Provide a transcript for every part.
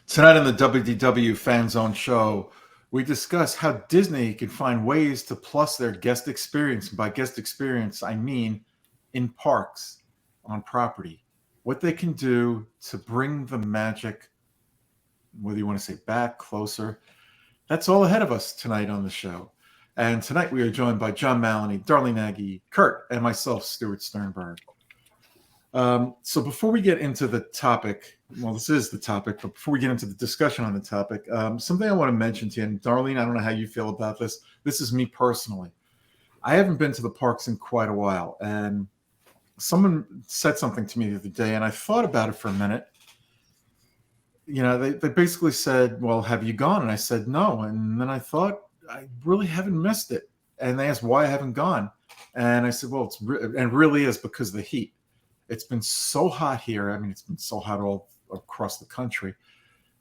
Tonight on the WDW Fan Zone show, we discuss how Disney can find ways to plus their guest experience. And by guest experience, I mean in parks, on property. What they can do to bring the magic, whether you want to say back, closer. That's all ahead of us tonight on the show. And tonight we are joined by John Maloney, Darlene Nagy, Kurt, and myself, Stuart Sternberg. So before we get into the topic, well, this is the topic, but before we get into the discussion on the topic, something I want to mention to you, and Darlene, I don't know how you feel about this. This is me personally. I haven't been to the parks in quite a while, and someone said something to me the other day, and I thought about it for a minute. You know, they basically said, well, have you gone? And I said, no. And then I thought, I really haven't missed it. And they asked why I haven't gone. And I said, well, and really is because of the heat. It's been so hot here. I mean, it's been so hot all across the country.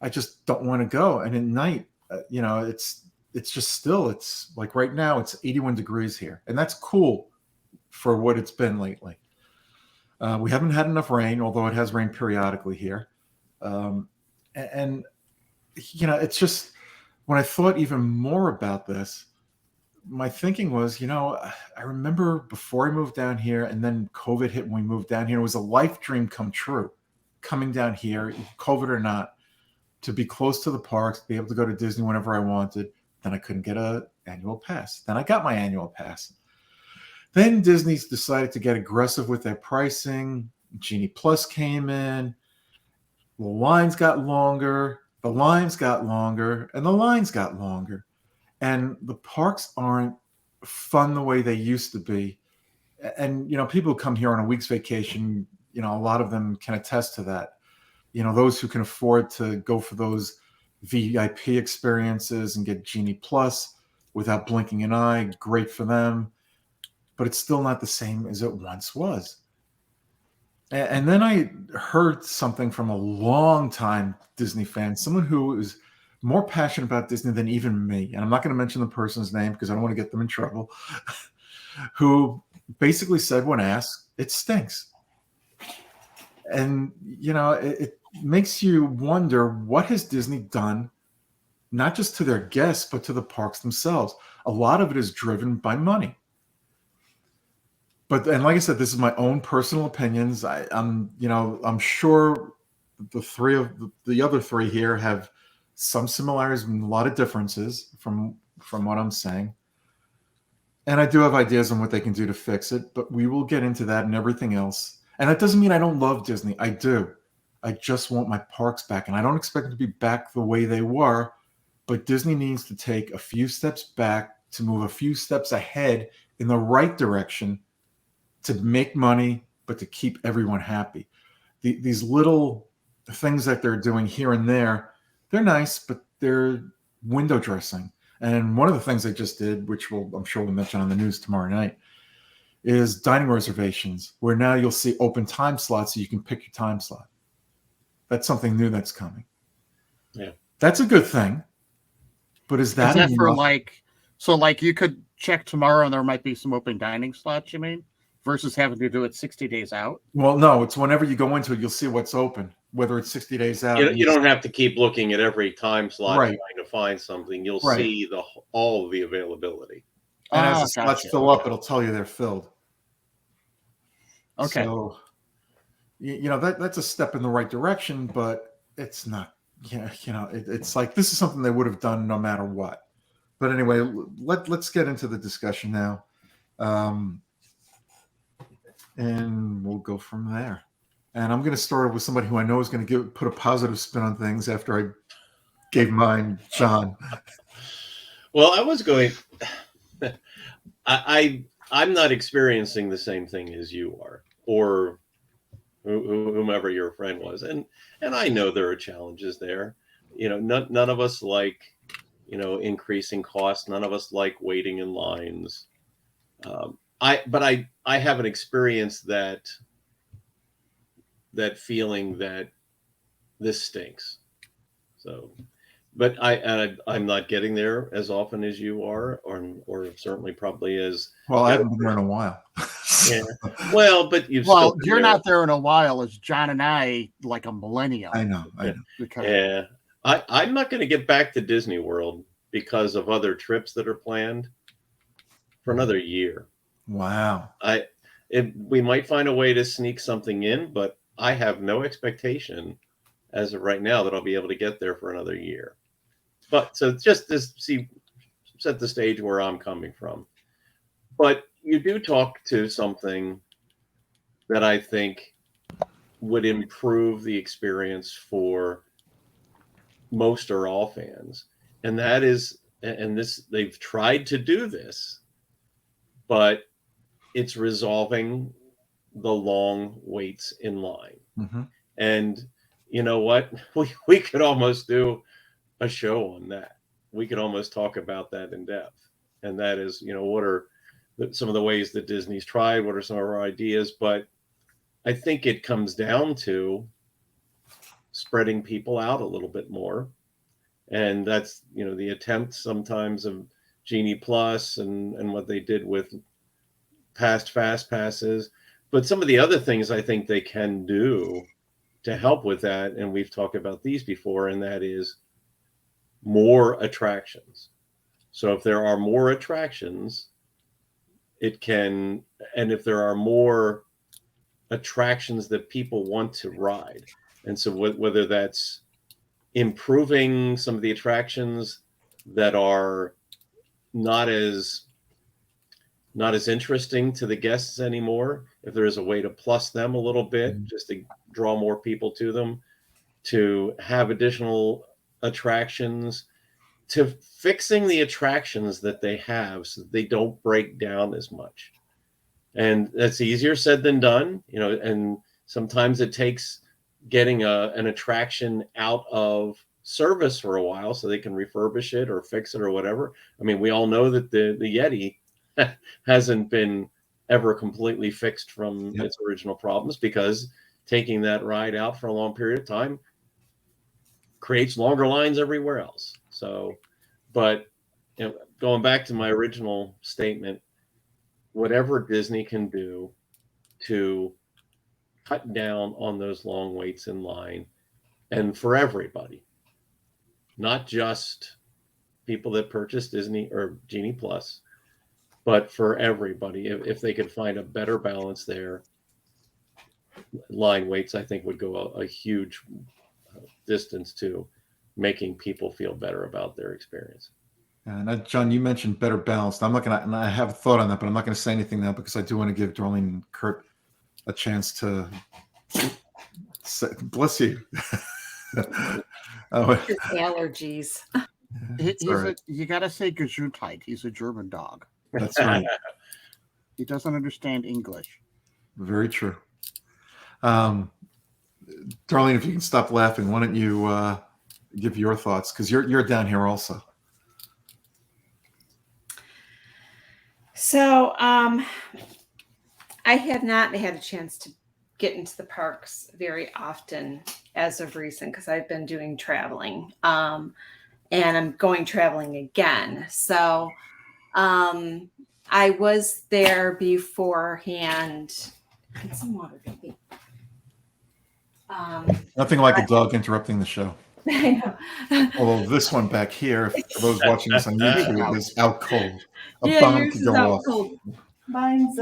I just don't want to go. And at night, it's just still, it's like right now, it's 81 degrees here. And that's cool for what it's been lately. We haven't had enough rain, although it has rained periodically here. And it's just, when I thought even more about this, my thinking was, I remember before I moved down here and then COVID hit when we moved down here, it was a life dream come true coming down here, COVID or not, to be close to the parks, be able to go to Disney whenever I wanted. Then I couldn't get an annual pass. Then I got my annual pass. Then Disney's decided to get aggressive with their pricing. Genie Plus came in. The lines got longer. The lines got longer. And the lines got longer. And the parks aren't fun the way they used to be. And, people who come here on a week's vacation, a lot of them can attest to that. Those who can afford to go for those VIP experiences and get Genie Plus without blinking an eye, great for them. But it's still not the same as it once was. And then I heard something from a long-time Disney fan, someone who is more passionate about Disney than even me, and I'm not going to mention the person's name because I don't want to get them in trouble, who basically said when asked, it stinks. And, it makes you wonder, what has Disney done, not just to their guests, but to the parks themselves? A lot of it is driven by money. And like I said, this is my own personal opinions. I'm sure the other three here have some similarities and a lot of differences from what I'm saying. And I do have ideas on what they can do to fix it, but we will get into that and everything else. And that doesn't mean I don't love Disney. I do. I just want my parks back. And I don't expect them to be back the way they were, but Disney needs to take a few steps back to move a few steps ahead in the right direction to make money, but to keep everyone happy. These little things that they're doing here and there, they're nice, but they're window dressing. And one of the things they just did, which I'm sure we'll mention on the news tomorrow night, is dining reservations, where now you'll see open time slots so you can pick your time slot. That's something new that's coming. Yeah. That's a good thing. But is that for you could check tomorrow and there might be some open dining slots, you mean? Versus having to do it 60 days out? Well, no, it's whenever you go into it, you'll see what's open, whether it's 60 days out. You don't have to keep looking at every time slot Right. trying to find something. You'll Right. see all of the availability. And as the slots fill up, it'll tell you they're filled. Okay. So, that's a step in the right direction, but it's not, it's like this is something they would have done no matter what. But anyway, let's get into the discussion now. And we'll go from there. And I'm going to start with somebody who I know is going to put a positive spin on things after I gave mine, John. Well, I was going. I'm not experiencing the same thing as you are, or whomever your friend was, and I know there are challenges there. None of us like, increasing costs. None of us like waiting in lines. I haven't experienced that feeling that this stinks. So, but I'm not getting there as often as you are, or certainly probably as well. I haven't been there in a while. Yeah. Well, but you're not there in a while as John and I, like a millennium. I know. Yeah. I'm not going to get back to Disney World because of other trips that are planned for another year. Wow. We might find a way to sneak something in, but I have no expectation as of right now that I'll be able to get there for another year. But so just to set the stage where I'm coming from. But you do talk to something that I think would improve the experience for most or all fans. And that is, and this, they've tried to do this, but it's resolving the long waits in line. Mm-hmm. And you know what? We could almost do a show on that. We could almost talk about that in depth. And that is, what are some of the ways that Disney's tried? What are some of our ideas? But I think it comes down to spreading people out a little bit more. And that's, the attempt sometimes of Genie Plus and what they did with past Fast Passes. But some of the other things I think they can do to help with that, and we've talked about these before, and that is more attractions. So if there are more attractions, it can, and if there are more attractions that people want to ride, and so whether that's improving some of the attractions that are not as interesting to the guests anymore, if there is a way to plus them a little bit, just to draw more people to them, to have additional attractions, to fixing the attractions that they have so that they don't break down as much. And that's easier said than done, and sometimes it takes getting an attraction out of service for a while so they can refurbish it or fix it or whatever. I mean, we all know that the Yeti hasn't been ever completely fixed from its original problems, because taking that ride out for a long period of time creates longer lines everywhere else. So, but going back to my original statement, whatever Disney can do to cut down on those long waits in line, and for everybody, not just people that purchase Disney or Genie Plus, but for everybody, if they could find a better balance there, line waits, I think, would go a huge distance to making people feel better about their experience. And John, you mentioned better balanced. I'm not gonna, and I have a thought on that, but I'm not going to say anything now because I do want to give Darlene and Kurt a chance to say, bless you. Allergies. You got to say Gesundheit. He's a German dog. That's right. He doesn't understand English. Very true. Darlene, if you can stop laughing, why don't you give your thoughts? Because you're down here also. So I have not had a chance to get into the parks very often as of recent, because I've been doing traveling, and I'm going traveling again. So I was there beforehand. Get some water, baby. Nothing like a dog interrupting the show. I know. Although this one back here, for those watching this on YouTube, is out cold. A Yeah, bomb yours could is go out off. cold. Mine's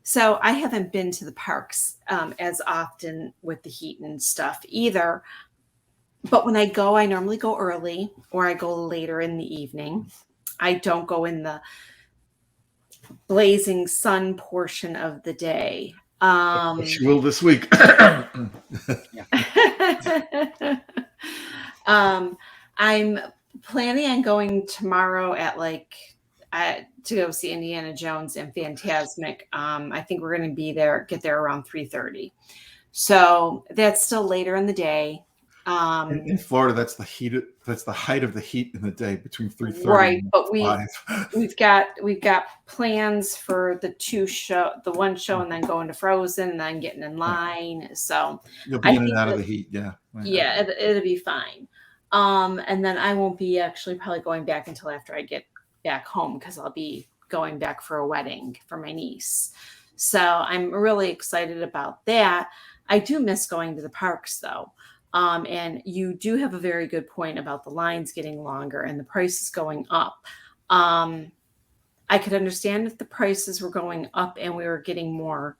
so I haven't been to the parks as often with the heat and stuff either. But when I go, I normally go early, or I go later in the evening. I don't go in the blazing sun portion of the day. She will this week. I'm planning on going tomorrow at to go see Indiana Jones and Fantasmic. I think we're going to get there around 3:30. So that's still later in the day. In Florida, that's the height of the heat in the day, between 3:30 right, and but 5. we've got plans for the one show, and then going to Frozen, and then getting in line. So You'll be in and out of the heat, yeah. Yeah, it'll be fine. And then I won't be actually probably going back until after I get back home, because I'll be going back for a wedding for my niece. So I'm really excited about that. I do miss going to the parks though. And you do have a very good point about the lines getting longer and the prices going up. I could understand if the prices were going up and we were getting more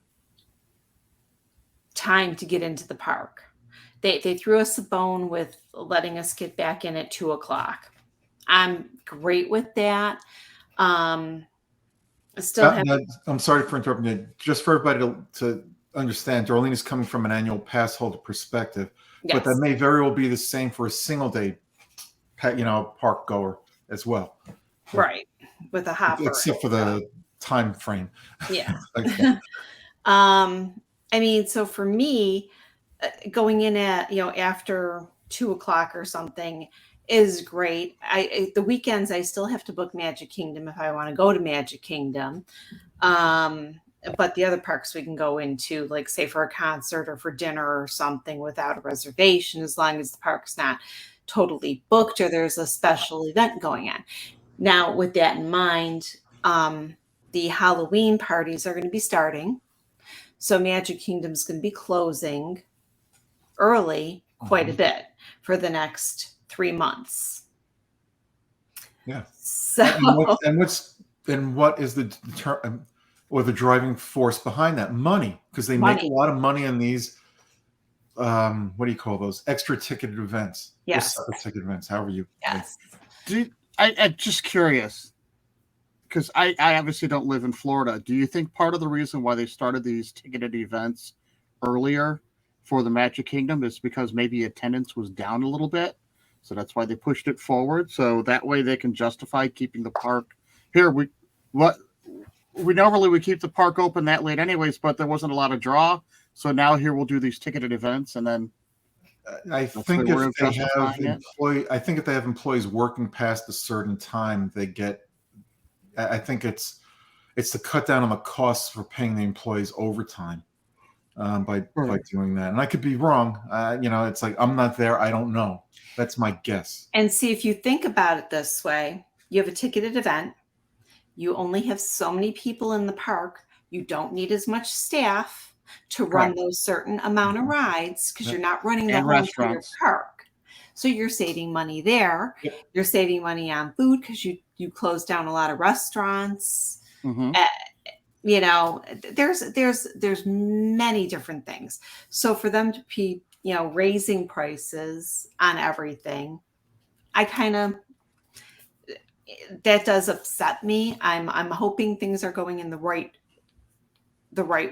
time to get into the park. They threw us a bone with letting us get back in at 2:00. I'm great with that. I still have. I'm sorry for interrupting you. Just for everybody to understand, Darlene is coming from an annual pass holder perspective, but that Yes. may very well be the same for a single day, park goer as well. Right, with a hopper. Except for the time frame. Yeah. Okay. I mean, so for me, going in at after 2:00 or something is great. The weekends I still have to book Magic Kingdom if I want to go to Magic Kingdom. But the other parks we can go into, like say for a concert or for dinner or something without a reservation, as long as the park's not totally booked or there's a special event going on. Now, with that in mind, the Halloween parties are going to be starting. So Magic Kingdom's going to be closing early quite a bit for the next 3 months. Yeah. So what is the driving force behind that? Money, because they make a lot of money on these. What do you call those extra ticketed events? Yes. Or separate ticket events, however you. Yes. I'm just curious, because I obviously don't live in Florida. Do you think part of the reason why they started these ticketed events earlier for the Magic Kingdom is because maybe attendance was down a little bit? So that's why they pushed it forward. So that way they can justify keeping the park here. We normally we keep the park open that late anyways, but there wasn't a lot of draw. So now here we'll do these ticketed events, and then I think if they have employees working past a certain time, they get. I think it's to cut down on the costs for paying the employees overtime by doing that. And I could be wrong. It's like I'm not there. I don't know. That's my guess. And see, if you think about it this way, you have a ticketed event. You only have so many people in the park. You don't need as much staff to run those certain amount of rides because you're not running the whole entire park. So you're saving money there. Yep. You're saving money on food because you close down a lot of restaurants. Mm-hmm. There's many different things. So for them to be raising prices on everything, that does upset me. I'm hoping things are going in the right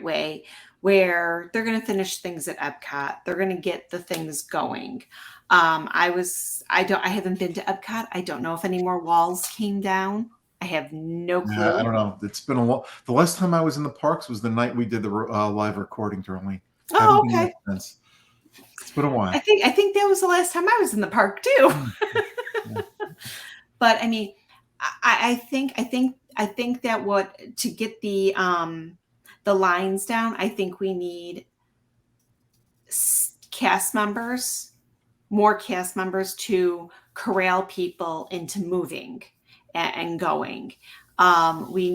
way, where they're going to finish things at Epcot. They're going to get the things going. I haven't been to Epcot. I don't know if any more walls came down. I have no clue. I don't know. It's been a while. The last time I was in the parks was the night we did the live recording, Darlene. Oh, okay. It's been a while. I think that was the last time I was in the park too. Yeah. But I mean, I think that to get the lines down, I think we need more cast members to corral people into moving and going. We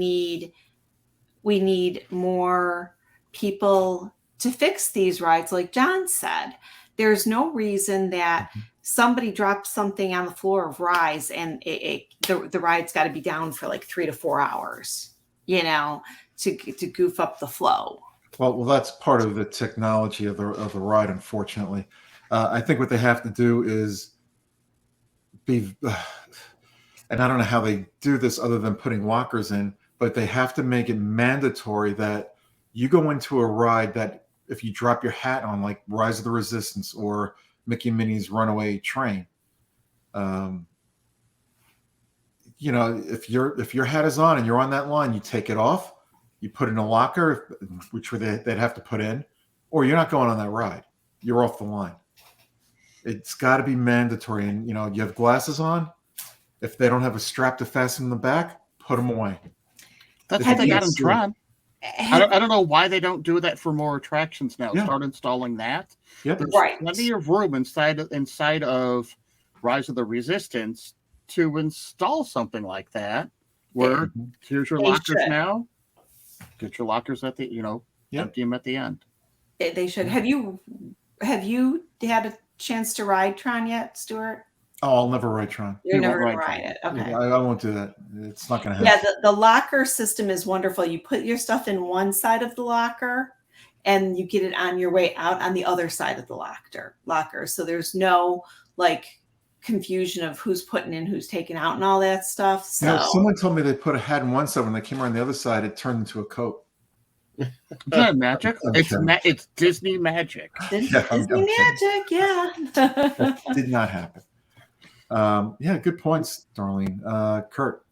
need more people to fix these rides. Like John said, there's no reason that somebody drops something on the floor of rides and the ride's got to be down for like 3 to 4 hours, to goof up the flow. Well, that's part of the technology of the ride, unfortunately. I think what they have to do is and I don't know how they do this other than putting lockers in, but they have to make it mandatory that you go into a ride that if you drop your hat on, like Rise of the Resistance or Mickey and Minnie's Runaway Train, if your hat is on and you're on that line, you take it off, you put it in a locker, which they'd have to put in, or you're not going on that ride. You're off the line. It's got to be mandatory. And, you have glasses on. If they don't have a strap to fasten in the back, put them away. That's how they got them drawn. I don't know why they don't do that for more attractions now. Yeah. Start installing that. Yep. There's plenty of room inside of Rise of the Resistance to install something like that. Where here's your lockers now. Get your lockers at the empty them at the end. They should. Have you had a chance to ride Tron yet, Stuart? Oh, I'll never ride Tron. You're You never won't gonna ride ride it. Okay. I won't do that. It's not going to Yeah, happen. the locker system is wonderful. You put your stuff in one side of the locker and you get it on your way out on the other side of the locker. So there's no like confusion of who's putting in, who's taking out and all that stuff. So Someone told me they put a hat in one side. When they came around the other side, it turned into a coat. Isn't that magic? It's Disney magic. Disney magic, yeah. That did not happen. Yeah, good points, Darlene. Kurt,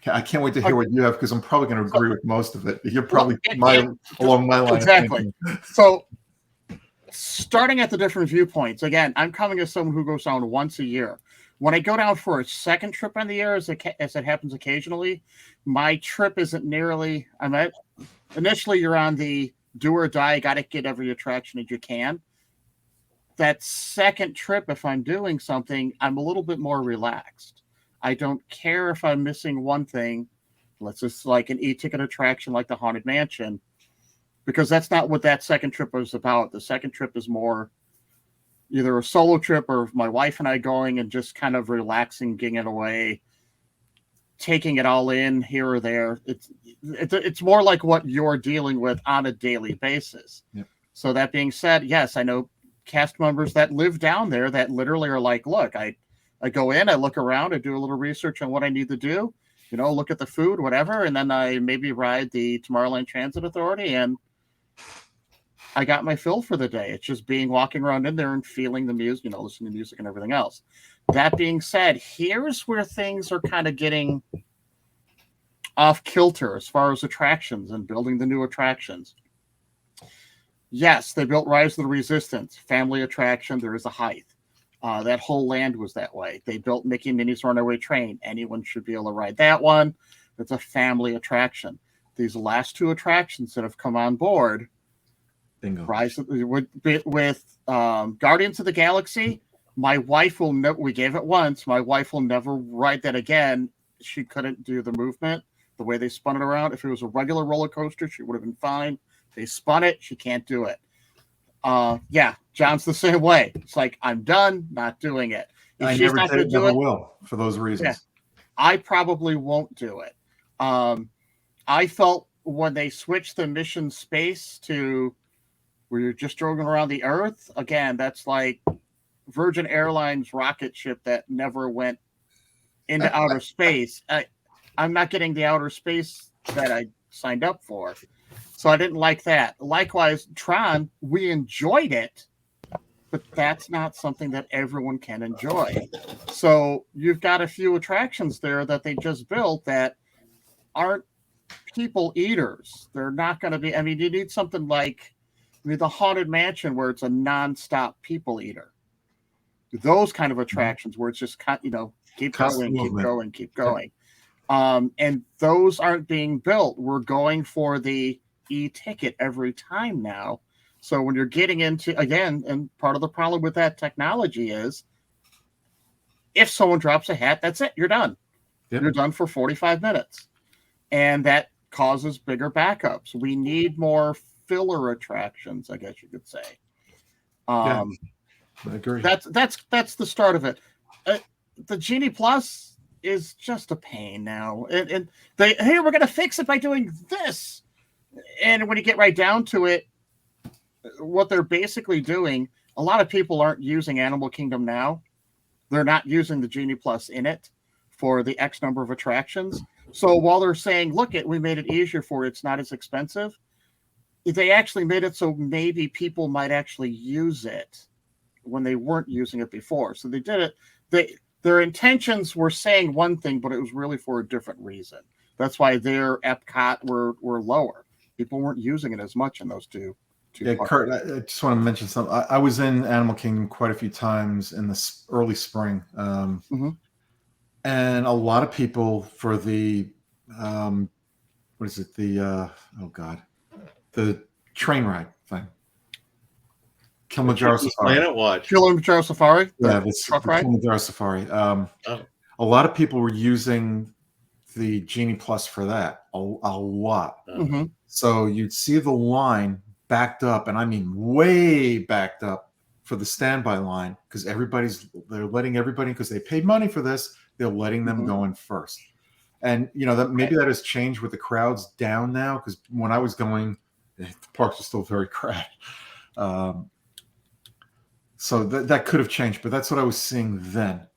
I can't wait to hear what you have because I'm probably going to agree with most of it. You're probably along my line. Exactly. So, starting at the different viewpoints, again, I'm coming as someone who goes down once a year. When I go down for a second trip in the year, as it happens occasionally, my trip isn't nearly. Initially, you're on the do or die, got to get every attraction that you can. That second trip, if I'm doing something, I'm a little bit more relaxed. I don't care if I'm missing one thing. Let's just like an e-ticket attraction like the Haunted Mansion, because that's not what that second trip was about. The second trip is more either a solo trip or my wife and I going and just kind of relaxing, getting it away, taking it all in here or there. It's more like what you're dealing with on a daily basis. Yep. So that being said, yes, I know cast members that live down there that literally are like, look, I go in, I look around, I do a little research on what I need to do, look at the food, whatever, and then I maybe ride the Tomorrowland Transit Authority, and I got my fill for the day. It's just walking around in there and feeling the music, listening to music and everything else. That being said, here's where things are kind of getting off kilter as far as attractions and building the new attractions. Yes, they built Rise of the Resistance, family attraction. There is a height. That whole land was that way. They built Mickey and Minnie's Runaway Train. Anyone should be able to ride that one. It's a family attraction. These last two attractions that have come on board, Bingo. with Guardians of the Galaxy, my wife will we gave it once. My wife will never ride that again. She couldn't do the movement, the way they spun it around. If it was a regular roller coaster, she would have been fine. They spun it. She can't do it. Yeah, John's the same way. It's like, I'm done, not doing it. If I she's never not did, going to do never it, will for those reasons. Yeah, I probably won't do it. I felt when they switched the mission space to where you're just driving around the Earth, again, that's like Virgin Airlines rocket ship that never went into outer space. I'm not getting the outer space that I signed up for. So I didn't like that. Likewise, Tron, we enjoyed it, but that's not something that everyone can enjoy. So you've got a few attractions there that they just built that aren't people eaters. They're not going to be, you need something like the Haunted Mansion where it's a nonstop people eater. Those kind of attractions where it's just, keep going. And those aren't being built. We're going for the e-ticket every time now. So when you're getting into, again, and part of the problem with that technology is if someone drops a hat, that's it. You're done. Yep. You're done for 45 minutes. And that causes bigger backups. We need more filler attractions, I guess you could say. I agree. That's the start of it. The Genie Plus is just a pain now. And we're going to fix it by doing this. And when you get right down to it, what they're basically doing, a lot of people aren't using Animal Kingdom now. They're not using the Genie Plus in it for the X number of attractions. So while they're saying, look, we made it easier for you, it's not as expensive, they actually made it so maybe people might actually use it when they weren't using it before. So they did it. Their intentions were saying one thing, but it was really for a different reason. That's why their Epcot were lower. People weren't using it as much in those two Yeah, parts. Kurt, I just want to mention something. I was in Animal Kingdom quite a few times in the early spring. And a lot of people for the, what is it? The train ride thing. Kilimanjaro Safari. Planet Watch. Kilimanjaro Safari? Yeah, the Kilimanjaro Safari. A lot of people were using the Genie Plus for that. A lot. Mm-hmm. So you'd see the line backed up, and I mean way backed up for the standby line, because they're letting everybody, because they paid money for this, they're letting them go in first. And that maybe that has changed with the crowds down now, because when I was going, the parks are still very crowded. So that could have changed, but that's what I was seeing then.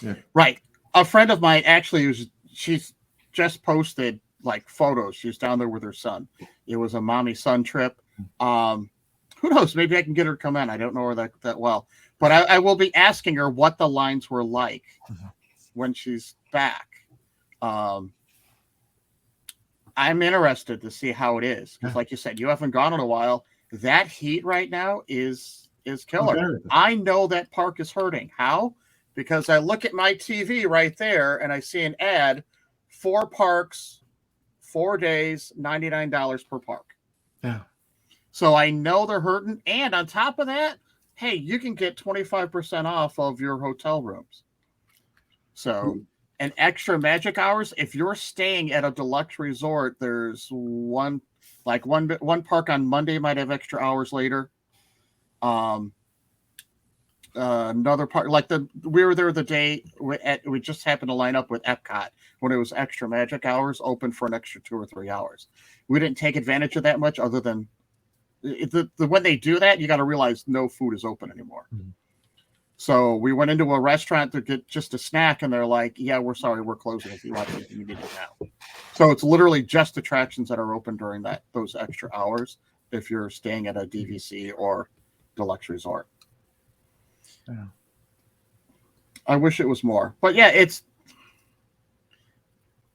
Yeah. Right. A friend of mine actually she's just posted like photos. She was down there with her son. It was a mommy-son trip. Who knows? Maybe I can get her to come in. I don't know her that well, but I will be asking her what the lines were like when she's back. I'm interested to see how it is, because, like you said, you haven't gone in a while. That heat right now is killer. I know that park is hurting. How? Because I look at my TV right there and I see an ad: 4 parks, 4 days, $99 per park. Yeah. So I know they're hurting. And on top of that, hey, you can get 25% off of your hotel rooms. So, and extra magic hours, if you're staying at a deluxe resort, there's one park on Monday might have extra hours later. Another part, like we were there the day we just happened to line up with Epcot when it was extra magic hours open for an extra 2 or 3 hours. We didn't take advantage of that much, other than when they do that, you got to realize no food is open anymore. So we went into a restaurant to get just a snack, and they're like, "Yeah, we're sorry, we're closing. If you want anything, you need it now." So it's literally just attractions that are open during those extra hours if you're staying at a DVC or deluxe resort. Yeah. I wish it was more, but yeah,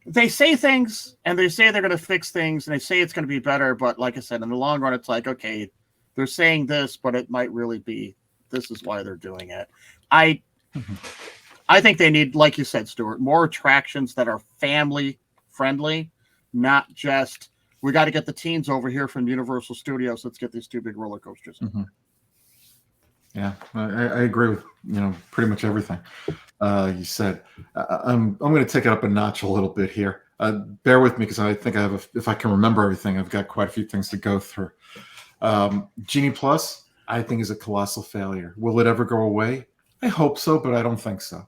they say things and they say they're going to fix things and they say it's going to be better, but like I said, in the long run, it's like, okay, they're saying this, but it might really be this is why they're doing it. I think they need, like you said, Stuart, more attractions that are family friendly, not just we got to get the teens over here from Universal Studios. Let's get these 2 big roller coasters. Yeah, I agree with pretty much everything you said. I'm going to take it up a notch a little bit here. Bear with me, because I think if I can remember everything, I've got quite a few things to go through. Genie Plus, I think, is a colossal failure. Will it ever go away? I hope so, but I don't think so.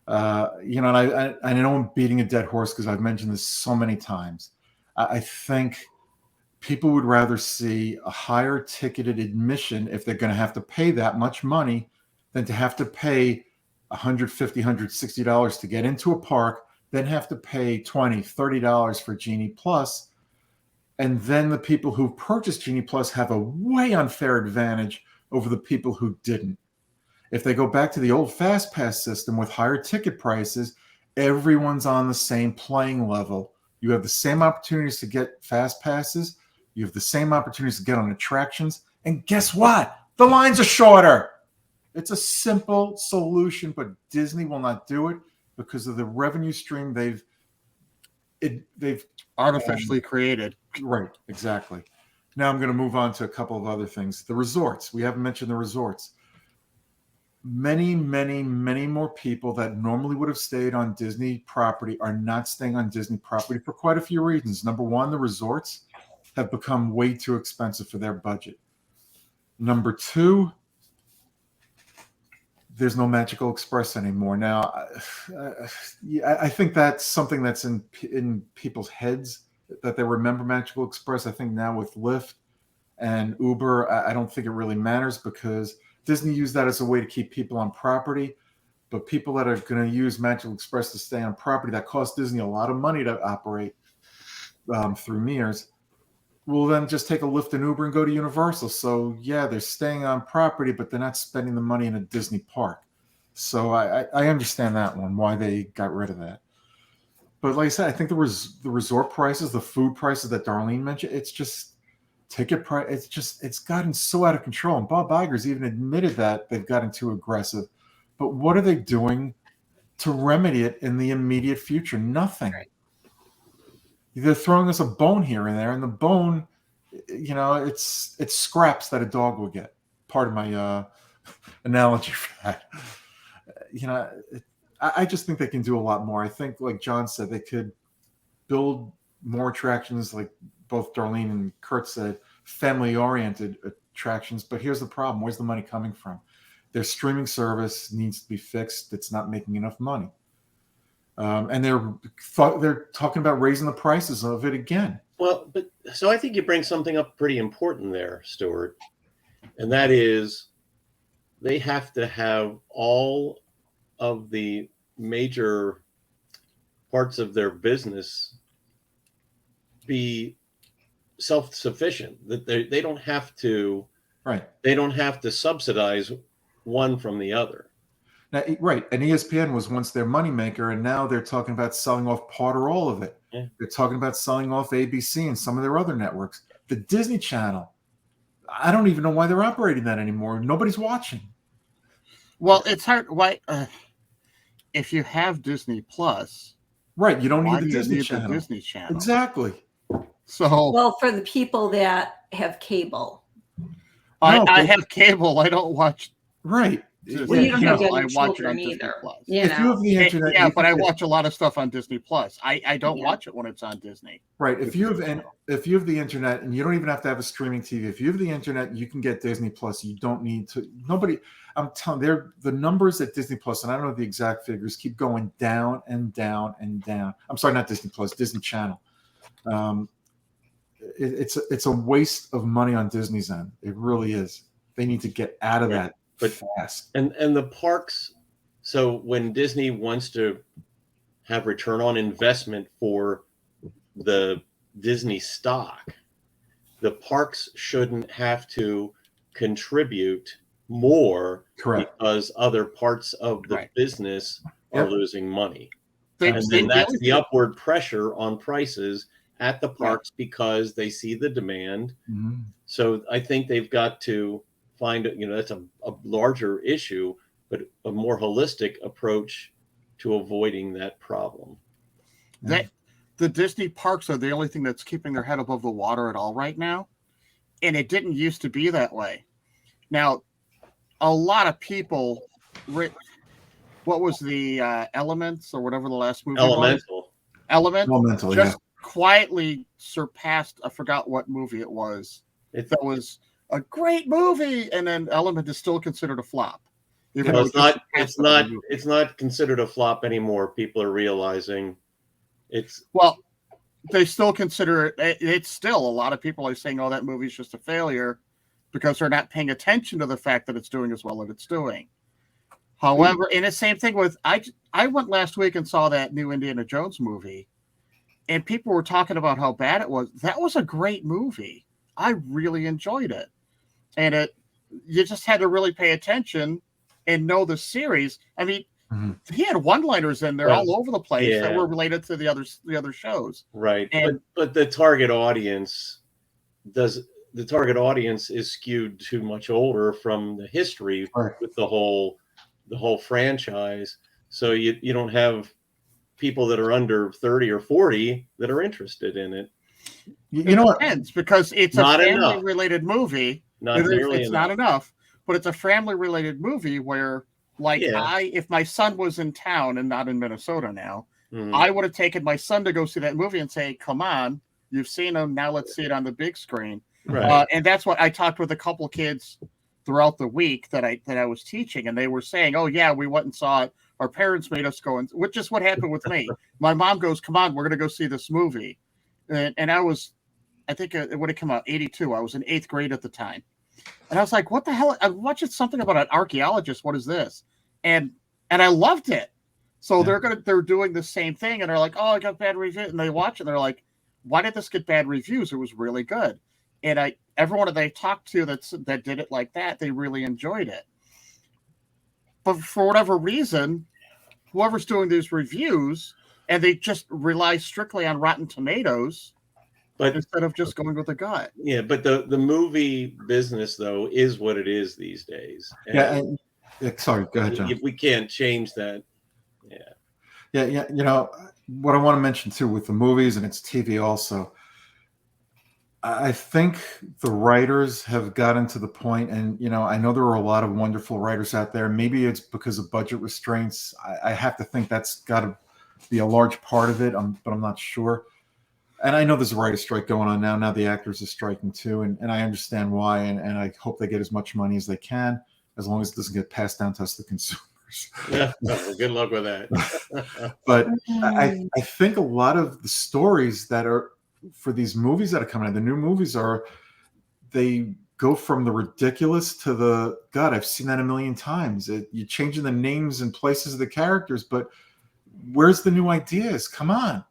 And I know I'm beating a dead horse because I've mentioned this so many times. I think people would rather see a higher ticketed admission if they're going to have to pay that much money than to have to pay $150, $160 to get into a park, then have to pay $20, $30 for Genie Plus. And then the people who purchased Genie Plus have a way unfair advantage over the people who didn't. If they go back to the old Fast Pass system with higher ticket prices, everyone's on the same playing level. You have the same opportunities to get Fast Passes. You have the same opportunities to get on attractions. And guess what? The lines are shorter. It's a simple solution, but Disney will not do it because of the revenue stream they've artificially created. Right, exactly. Now I'm going to move on to a couple of other things. The resorts. We haven't mentioned the resorts. Many, many, many more people that normally would have stayed on Disney property are not staying on Disney property for quite a few reasons. Number one, the resorts have become way too expensive for their budget. Number two, there's no Magical Express anymore. Now, I think that's something that's in people's heads, that they remember Magical Express. I think now with Lyft and Uber, I don't think it really matters, because Disney used that as a way to keep people on property. But people that are going to use Magical Express to stay on property, that costs Disney a lot of money to operate through Mears, will then just take a Lyft and Uber and go to Universal. So yeah, they're staying on property, but they're not spending the money in a Disney park. So I understand that one, why they got rid of that. But like I said, I think the resort prices, the food prices that Darlene mentioned, it's just ticket price. It's gotten so out of control. And Bob Iger's even admitted that they've gotten too aggressive. But what are they doing to remedy it in the immediate future? Nothing. Right. They're throwing us a bone here and there, and the bone, it's scraps that a dog will get. Part of my analogy for that. I just think they can do a lot more. I think, like John said, they could build more attractions, like both Darlene and Kurt said, family-oriented attractions. But here's the problem: where's the money coming from? Their streaming service needs to be fixed. It's not making enough money, and they're talking about raising the prices of it again. Well, but so I think you bring something up pretty important there, Stuart, and that is they have to have all of the major parts of their business be self-sufficient, that they don't have to, Right. They don't have to subsidize one from the other. Now, right. And ESPN was once their moneymaker, and now they're talking about selling off part or all of it. Yeah. They're talking about selling off ABC and some of their other networks. The Disney Channel, I don't even know why they're operating that anymore. Nobody's watching. Well, it's hard. Why, if you have Disney Plus, right? You don't why need the do you Disney need Channel. the Disney Channel. Exactly. So, Well, for the people that have cable, I have cable. I don't watch. Right. well, you don't have I young watch it on children Disney either. Plus. You If you know, have the internet, Yeah, you but can I get- watch a lot of stuff on Disney Plus. I don't Yeah. watch it when it's on Disney. Right. If you have the internet, and you don't even have to have a streaming TV. If you have the internet, you can get Disney Plus. You don't need to. Nobody. I'm telling. The numbers at Disney Plus, and I don't know the exact figures, keep going down and down and down. I'm sorry, not Disney Plus, Disney Channel. It's a waste of money on Disney's end. It really is. They need to get out of that fast. And the parks. So when Disney wants to have return on investment for the Disney stock, the parks shouldn't have to contribute more. Correct. Because other parts of the business are Yep. losing money. They- And they then that's really the do. upward pressure on prices at the parks because they see the demand. Mhm. So I think they've got to find, that's a larger issue, but a more holistic approach to avoiding that problem. That the Disney parks are the only thing that's keeping their head above the water at all right now, and it didn't used to be that way. Now, a lot of people, what was the Elements or whatever the last movie was? Elemental, just quietly surpassed. I forgot what movie it was. That was a great movie, and then Element is still considered a flop. Well, it's not considered a flop anymore. People are realizing they still consider it. It's still a lot of people are saying, "Oh, that movie's just a failure," because they're not paying attention to the fact that it's doing as well as it's doing. However, and the same thing with I went last week and saw that new Indiana Jones movie, and people were talking about how bad it was. That was a great movie. I really enjoyed it, and you just had to really pay attention and know the series. I mean, he had one-liners in there all over the place that were related to the other shows. Right, and, but the target audience is skewed too much older from the history with the whole franchise. So you don't have people that are under 30 or 40 that are interested in it. You know what? Depends, because it's Not a enough. family-related movie. It's not enough, but it's a family-related movie where, if my son was in town and not in Minnesota now, I would have taken my son to go see that movie and say, "Come on, you've seen him, now let's see it on the big screen." Right. And that's what I talked with a couple kids throughout the week that I was teaching, and they were saying, "Oh yeah, we went and saw it. Our parents made us go," which is what happened with me. My mom goes, "Come on, we're going to go see this movie," and I think it would have come out 82. I was in 8th grade at the time. And I was like, what the hell? I'm watching something about an archaeologist. What is this? And I loved it. So they're doing the same thing, and they're like, "Oh, I got bad reviews." And they watch it, and they're like, "Why did this get bad reviews? It was really good." And everyone that they talked to that did it like that, they really enjoyed it. But for whatever reason, whoever's doing these reviews, and they just rely strictly on Rotten Tomatoes, but instead of just going with the gut. Yeah, but the movie business though is what it is these days. And sorry, go ahead, John. We can't change that. Yeah. You know what I want to mention too with the movies and it's TV also. I think the writers have gotten to the point, and I know there are a lot of wonderful writers out there. Maybe it's because of budget restraints. I have to think that's got to be a large part of it, but I'm not sure. and I know there's a writer's strike going on now. Now the actors are striking too, and I understand why, and I hope they get as much money as they can, as long as it doesn't get passed down to us, the consumers. Yeah, well, good luck with that. But I think a lot of the stories that are for these movies that are coming out, the new movies they go from the ridiculous to the God. I've seen that a million times. You're changing the names and places of the characters, but where's the new ideas? Come on.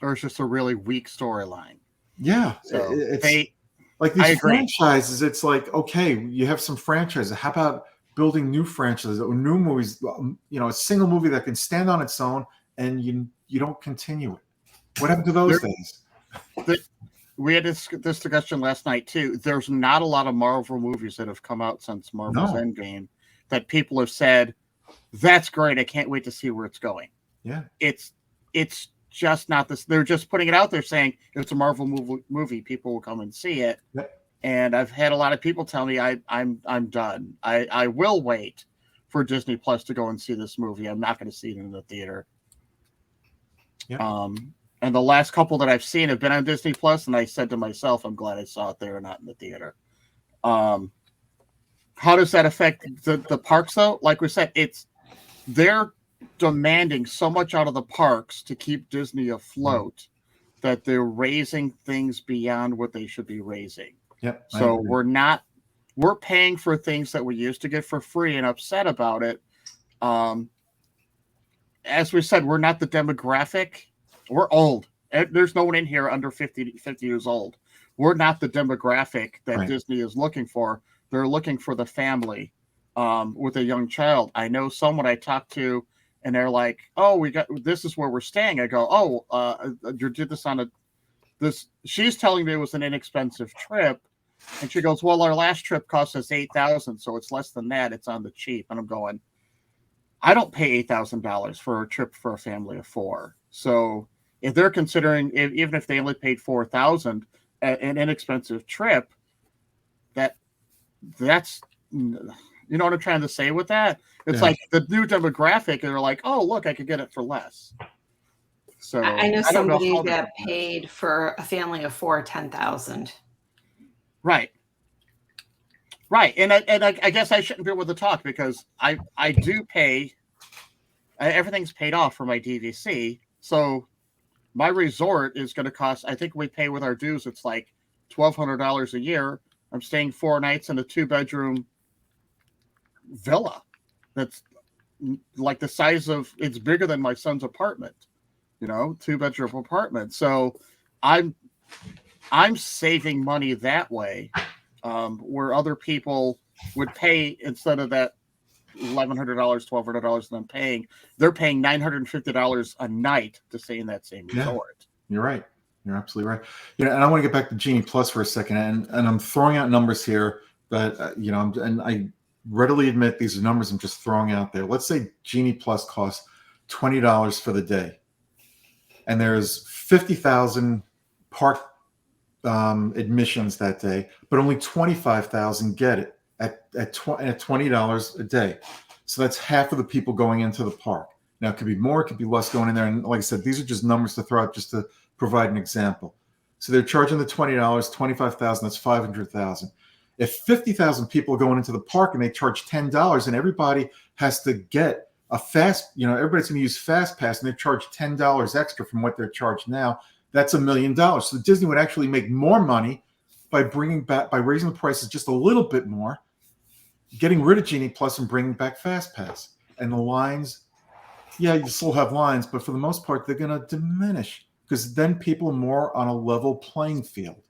Or it's just a really weak storyline. Yeah, So it's like these franchises. It's like, okay, you have some franchises. How about building new franchises or new movies? A single movie that can stand on its own, and you don't continue it. What happened to those days? We had this discussion last night too. There's not a lot of Marvel movies that have come out since Marvel's Endgame that people have said, "That's great. I can't wait to see where it's going." Yeah, it's just not this. They're just putting it out there saying if it's a Marvel movie, people will come and see it. Yep. And I've had a lot of people tell me I'm done. I will wait for Disney Plus to go and see this movie. I'm not going to see it in the theater. Yep. And the last couple that I've seen have been on Disney Plus, and I said to myself, I'm glad I saw it there and not in the theater. How does that affect the parks though? Like we said, they're demanding so much out of the parks to keep Disney afloat that they're raising things beyond what they should be raising. Yep. So we're paying for things that we used to get for free and upset about it. As we said, we're not the demographic. We're old. There's no one in here under 50 years old. We're not the demographic that Disney is looking for. They're looking for the family with a young child. I know someone I talked to, and they're like, "Oh, this is where we're staying." I go, "Oh, you did this on this." She's telling me it was an inexpensive trip, and she goes, "Well, our last trip cost us $8,000, so it's less than that. It's on the cheap." And I'm going, I don't pay $8,000 for a trip for a family of 4. So if they're considering, even if they only paid $4,000, an inexpensive trip, that's. You know what I'm trying to say with that? It's like the new demographic, and they're like, "Oh, look, I could get it for less." So I know somebody that paid for a family of 4 $10,000. Right. And I guess I shouldn't be able to talk because I do pay. Everything's paid off for my DVC, so my resort is going to cost. I think we pay with our dues. It's like $1,200 a year. I'm staying 4 nights in a 2-bedroom villa that's like the size of, it's bigger than my son's apartment, 2-bedroom apartment. So I'm saving money that way, where other people would pay, instead of that $1,100, $1,200 that I'm paying, they're paying $950 a night to stay in that same resort. You're right. You're absolutely right. And I want to get back to Genie Plus for a second, and I'm throwing out numbers here that and I readily admit these are numbers I'm just throwing out there. Let's say Genie Plus costs $20 for the day, and there's 50,000 park admissions that day, but only 25,000 get it at $20 a day. So that's half of the people going into the park. Now it could be more, it could be less going in there. And like I said, these are just numbers to throw out just to provide an example. So they're charging the $20, 25,000, that's 500,000. If 50,000 people are going into the park and they charge $10 and everybody has to get a everybody's going to use Fast Pass and they charge $10 extra from what they're charged now, that's $1 million. So Disney would actually make more money by raising the prices just a little bit more, getting rid of Genie Plus and bringing back Fast Pass. And the lines, you still have lines, but for the most part, they're going to diminish because then people are more on a level playing field.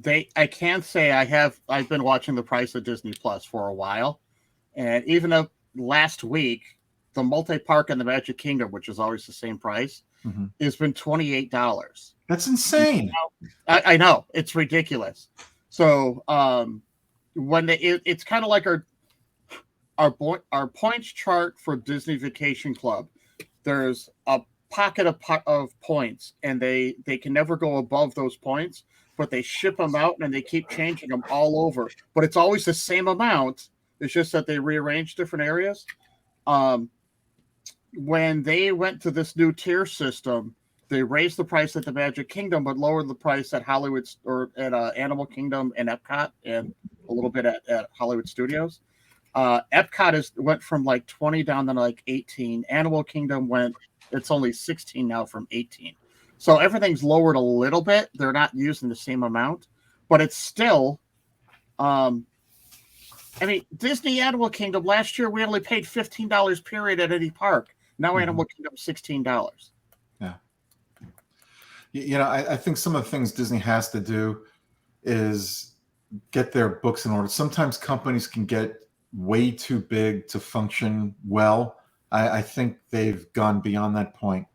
I can't say I've been watching the price of Disney Plus for a while, and even though last week the multi-park in the Magic Kingdom, which is always the same price, has been $28. That's insane. I know, it's ridiculous. So when it's kind of like our points chart for Disney Vacation Club, there's a pocket of points, and they can never go above those points, but they ship them out and they keep changing them all over. But it's always the same amount. It's just that they rearrange different areas. When they went to this new tier system, they raised the price at the Magic Kingdom, but lowered the price at Hollywood or at Animal Kingdom and Epcot, and a little bit at Hollywood Studios. Epcot went from like 20 down to like 18. Animal Kingdom it's only 16 now from 18. So everything's lowered a little bit. They're not using the same amount, but it's still, I mean, Disney Animal Kingdom last year, we only paid $15 period at any park. Now Animal Kingdom $16. Yeah. You know, I think some of the things Disney has to do is get their books in order. Sometimes companies can get way too big to function well. I think they've gone beyond that point.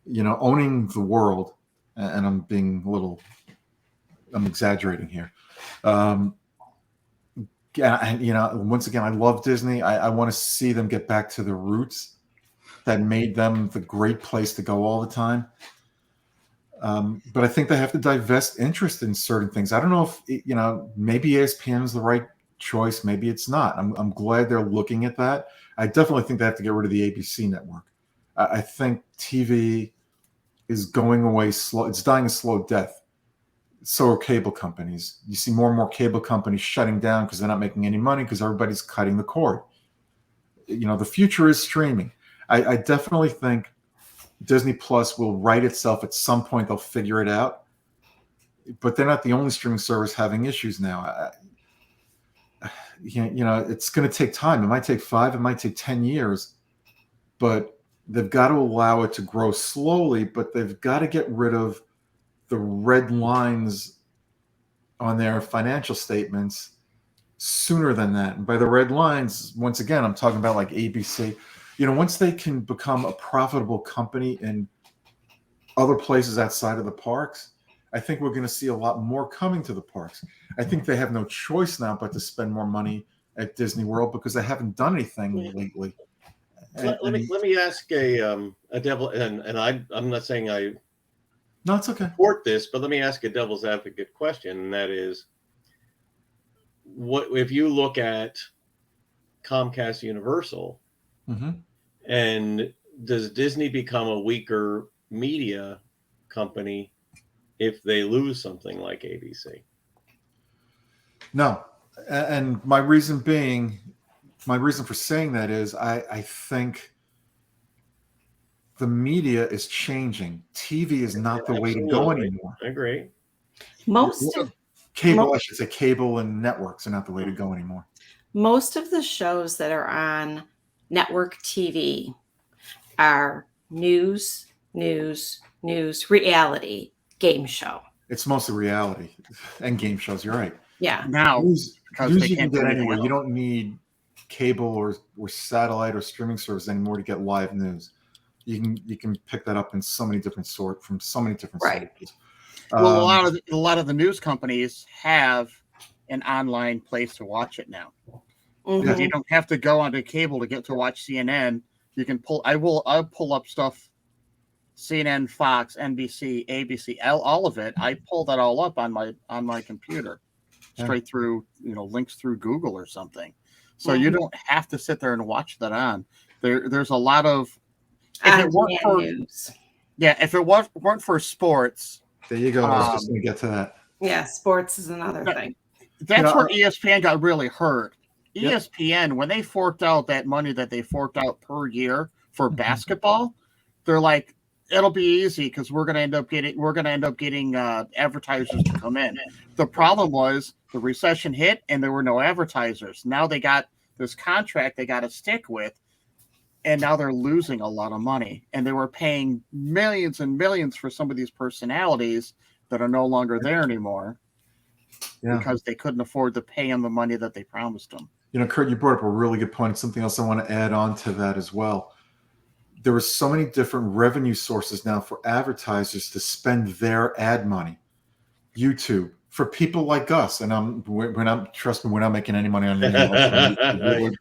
You know, owning the world, and I'm exaggerating here. Yeah, and you know, once again, I love Disney. I want to see them get back to the roots that made them the great place to go all the time. But I think they have to divest interest in certain things. I don't know if, you know, maybe ESPN is the right choice. Maybe it's not. I'm glad they're looking at that. I definitely think they have to get rid of the ABC network. I think TV is going away slow. It's dying a slow death. So are cable companies. You see more and more cable companies shutting down because they're not making any money because everybody's cutting the cord. You know, the future is streaming. I definitely think Disney Plus will right itself at some point. They'll figure it out. But they're not the only streaming service having issues now. You know, it's going to take time. It might take 5, it might take 10 years, but they've got to allow it to grow slowly, but they've got to get rid of the red lines on their financial statements sooner than that. And by the red lines, once again, I'm talking about like ABC. You know, once they can become a profitable company in other places outside of the parks, I think we're going to see a lot more coming to the parks. I think they have no choice now but to spend more money at Disney World because they haven't done anything lately. Let me ask a devil, and I'm not saying I No, it's okay. support this, but let me ask a devil's advocate question, and that is, what if you look at Comcast Universal, and does Disney become a weaker media company if they lose something like ABC? No. And my reason for saying that is I think the media is changing. TV is not the way to go anymore. I agree. I should say cable and networks are not the way to go anymore. Most of the shows that are on network TV are news, reality, game show. It's mostly reality and game shows. You're right. Yeah. Now, News they you can can't do get anything anywhere. else. You don't need cable or satellite or streaming service anymore to get live news. You can pick that up in so many different from so many different sources. Well, a lot of the news companies have an online place to watch it now. Mhm. You don't have to go onto cable to get to watch CNN. You can I'll pull up stuff, CNN, Fox, NBC, ABC, all of it. I pull that all up on my computer, straight through, links through Google or something. So you don't have to sit there and watch that on. There's a lot of if it weren't for sports. There you go. I was just going to get to that. Yeah, sports is another thing. That's where ESPN got really hurt. ESPN, when they forked out that money that they forked out per year for basketball, they're like, it'll be easy because we're going to end up getting advertisers to come in. The problem was the recession hit and there were no advertisers. Now they got this contract they got to stick with, and now they're losing a lot of money. And they were paying millions and millions for some of these personalities that are no longer there anymore because they couldn't afford to pay them the money that they promised them. Kurt, you brought up a really good point. Something else I want to add on to that as well. There are so many different revenue sources now for advertisers to spend their ad money. YouTube, for people like us, and we're not making any money on YouTube.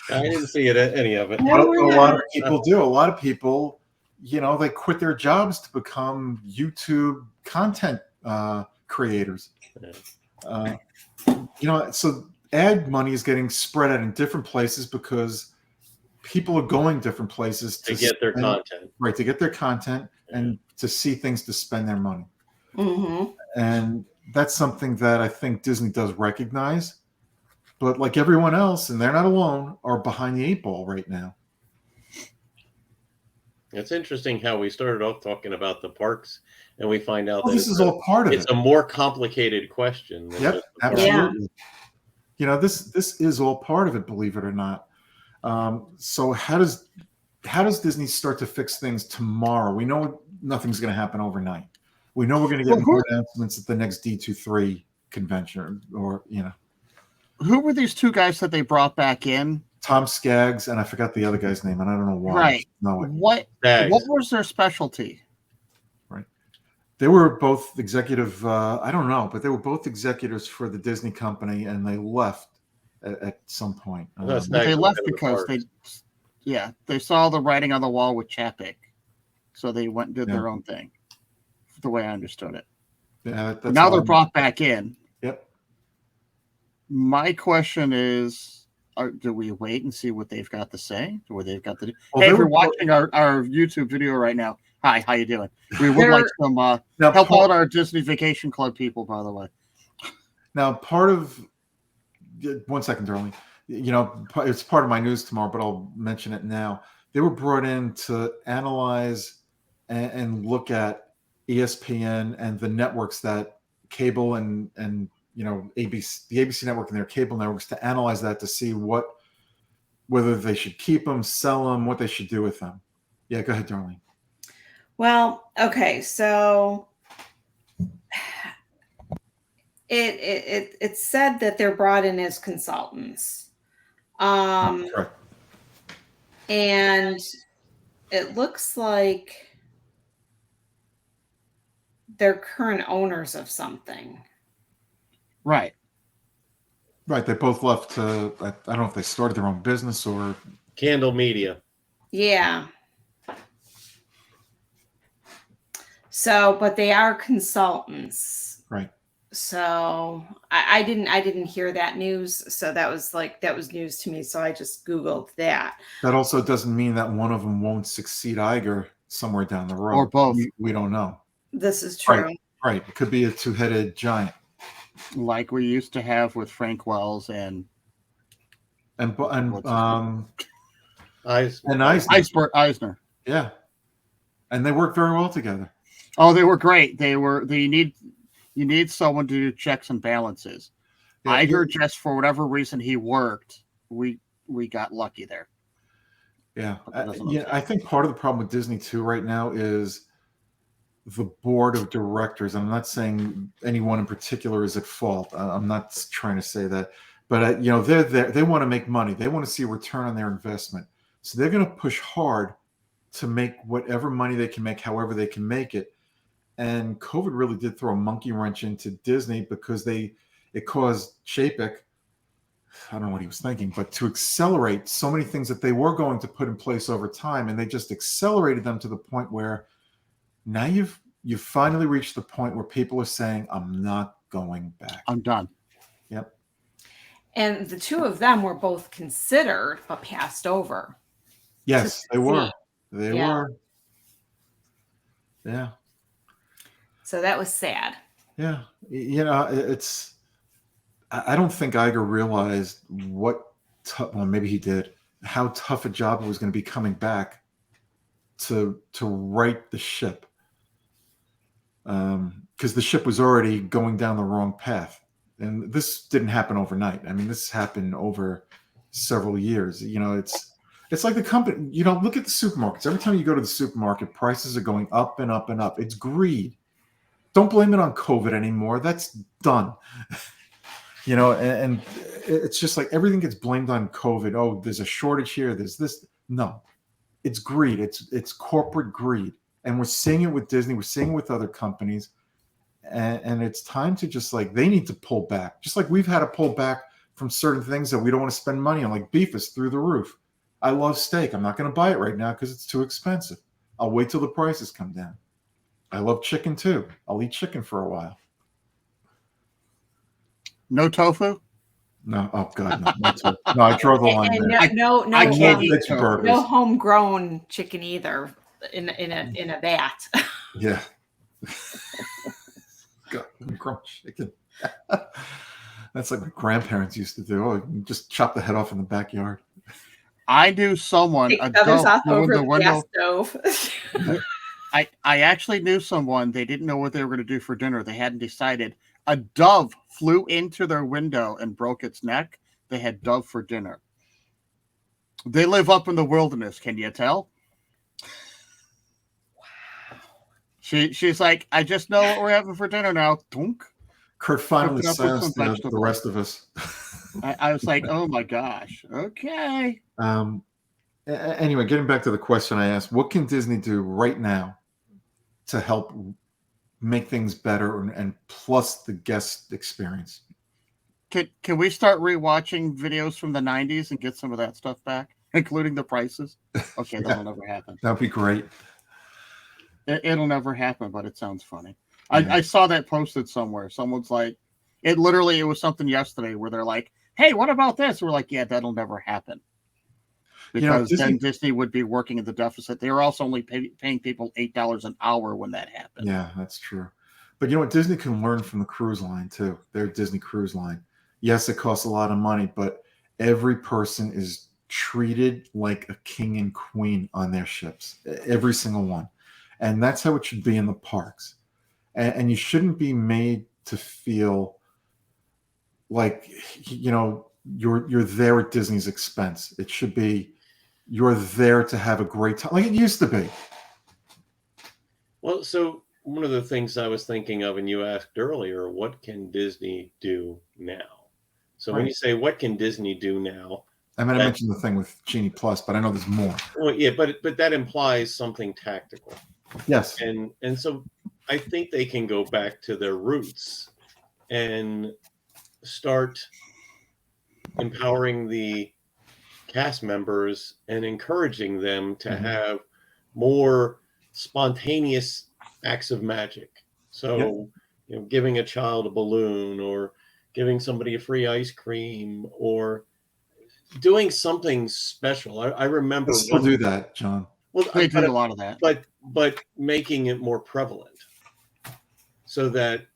I didn't see any of it. No, a lot of people do. A lot of people, they quit their jobs to become YouTube content creators. So ad money is getting spread out in different places because people are going different places to get their content. Right, to get their content and to see things to spend their money. Mm-hmm. And that's something that I think Disney does recognize. But like everyone else, and they're not alone, are behind the 8 ball right now. It's interesting how we started off talking about the parks, and we find out Well, that this is all part of it's it. a more complicated question. Than Yep, just the parks. absolutely. You know, this is all part of it, believe it or not. So how does Disney start to fix things tomorrow? We know nothing's going to happen overnight. We know we're going to get more announcements at the next D23 convention, or Who were these two guys that they brought back in? Tom Skaggs, and I forgot the other guy's name, and I don't know why. Right. No, What Skaggs. was their specialty? right. They were both executive. I don't know, but they were both executives for the Disney company, and they left at some point. That's But they Skaggs left was the because parks. they saw the writing on the wall with Chapek, so they went and did Yeah. their own thing. The way I understood it. Yeah, But now they're brought back in. Yep. My question is, do we wait and see what they've got to say? Or they've got to do? Well, Hey, they if you're were- watching our YouTube video right now, hi, how you doing? We would They're- like some Now, help part- out our Disney Vacation Club people, by the way. Now, part of 1 second, darling. It's part of my news tomorrow, but I'll mention it now. They were brought in to analyze and look at ESPN and the networks that cable and ABC, the ABC network and their cable networks, to analyze that to see whether they should keep them, sell them, what they should do with them. Yeah, go ahead, darling. Well, okay, so it said that they're brought in as consultants. Correct. And it looks like they're current owners of something. Right. Right. They both left to, I don't know if they started their own business or. Candle Media. Yeah. So, but they are consultants. Right. So I didn't hear that news. So that was news to me. So I just Googled that. That also doesn't mean that one of them won't succeed Iger somewhere down the road. Or both. We don't know. This is true. Right. It could be a two-headed giant. Like we used to have with Frank Wells and Eisner. Eisner. Yeah. And they work very well together. Oh, they were great. You need someone to do checks and balances. Yeah, Iger, just for whatever reason he worked, we got lucky there. Yeah. That doesn't make I think part of the problem with Disney too right now is the board of directors. I'm not saying anyone in particular is at fault. I'm not trying to say that, but they're there. They want to make money. They want to see a return on their investment. So they're going to push hard to make whatever money they can make, however they can make it. And COVID really did throw a monkey wrench into Disney because it caused Chapek, I don't know what he was thinking, but to accelerate so many things that they were going to put in place over time, and they just accelerated them to the point where now you've finally reached the point where people are saying, I'm not going back. I'm done. Yep. And the two of them were both considered but passed over. Yes, they were. succeed. They Yeah. were. Yeah. So that was sad. Yeah. It's, I don't think Iger realized well, maybe he did, how tough a job it was going to be coming back to right the ship. Because the ship was already going down the wrong path. And this didn't happen overnight. I mean, this happened over several years. It's like the company, look at the supermarkets. Every time you go to the supermarket, prices are going up and up and up. It's greed. Don't blame it on COVID anymore. That's done. And it's just like everything gets blamed on COVID. Oh, there's a shortage here. There's this. No, it's greed. It's corporate greed. And we're seeing it with Disney. We're seeing it with other companies. And it's time to just they need to pull back. Just like we've had to pull back from certain things that we don't want to spend money on, like beef is through the roof. I love steak. I'm not going to buy it right now because it's too expensive. I'll wait till the prices come down. I love chicken too. I'll eat chicken for a while. No tofu? No, oh God, no. No, I draw the line And there. no I can't eat Veggie tofu. burgers. no homegrown chicken either. in a vat. Yeah. God, crumb chicken. That's like what grandparents used to do. Oh, you just chop the head off in the backyard. I knew someone, Take a feathers dove off flew in over the the window. gas stove. I actually knew someone, they didn't know what they were going to do for dinner. They hadn't decided. A dove flew into their window and broke its neck. They had dove for dinner. They live up in the wilderness, can you tell? Wow. She's like, I just know what we're having for dinner now. Thunk. Kurt finally Hooked it up with silenced some the vegetables. rest of us. I was like, oh my gosh. Okay. Anyway, getting back to the question I asked, what can Disney do right now to help make things better and plus the guest experience? Can we start rewatching videos from the 90s and get some of that stuff back, including the prices? Okay, Yeah. that'll never happen. That'd be great. It'll never happen, but it sounds funny. Yeah. I saw that posted somewhere. Someone's like, it was something yesterday where they're like, hey, what about this? We're like, yeah, that'll never happen. Because then Disney would be working at the deficit. They were also only paying people $8 an hour when that happened. Yeah, that's true. But you know what? Disney can learn from the cruise line too. Their Disney Cruise Line. Yes, it costs a lot of money, but every person is treated like a king and queen on their ships. Every single one. And that's how it should be in the parks. And you shouldn't be made to feel like, you know, you're there at Disney's expense. It should be you're there to have a great time, like it used to be. Well, so one of the things I was thinking of, and you asked earlier, what can Disney do now? So when you say what can Disney do now, I mean, I mentioned the thing with Genie Plus, but I know there's more. well, yeah, but that implies something tactical. Yes. And so I think they can go back to their roots and start empowering the cast members and encouraging them to have more spontaneous acts of magic. So, you know, giving a child a balloon or giving somebody a free ice cream or doing something special. I remember They still do that, John. Well, They do a lot of that. but making it more prevalent so that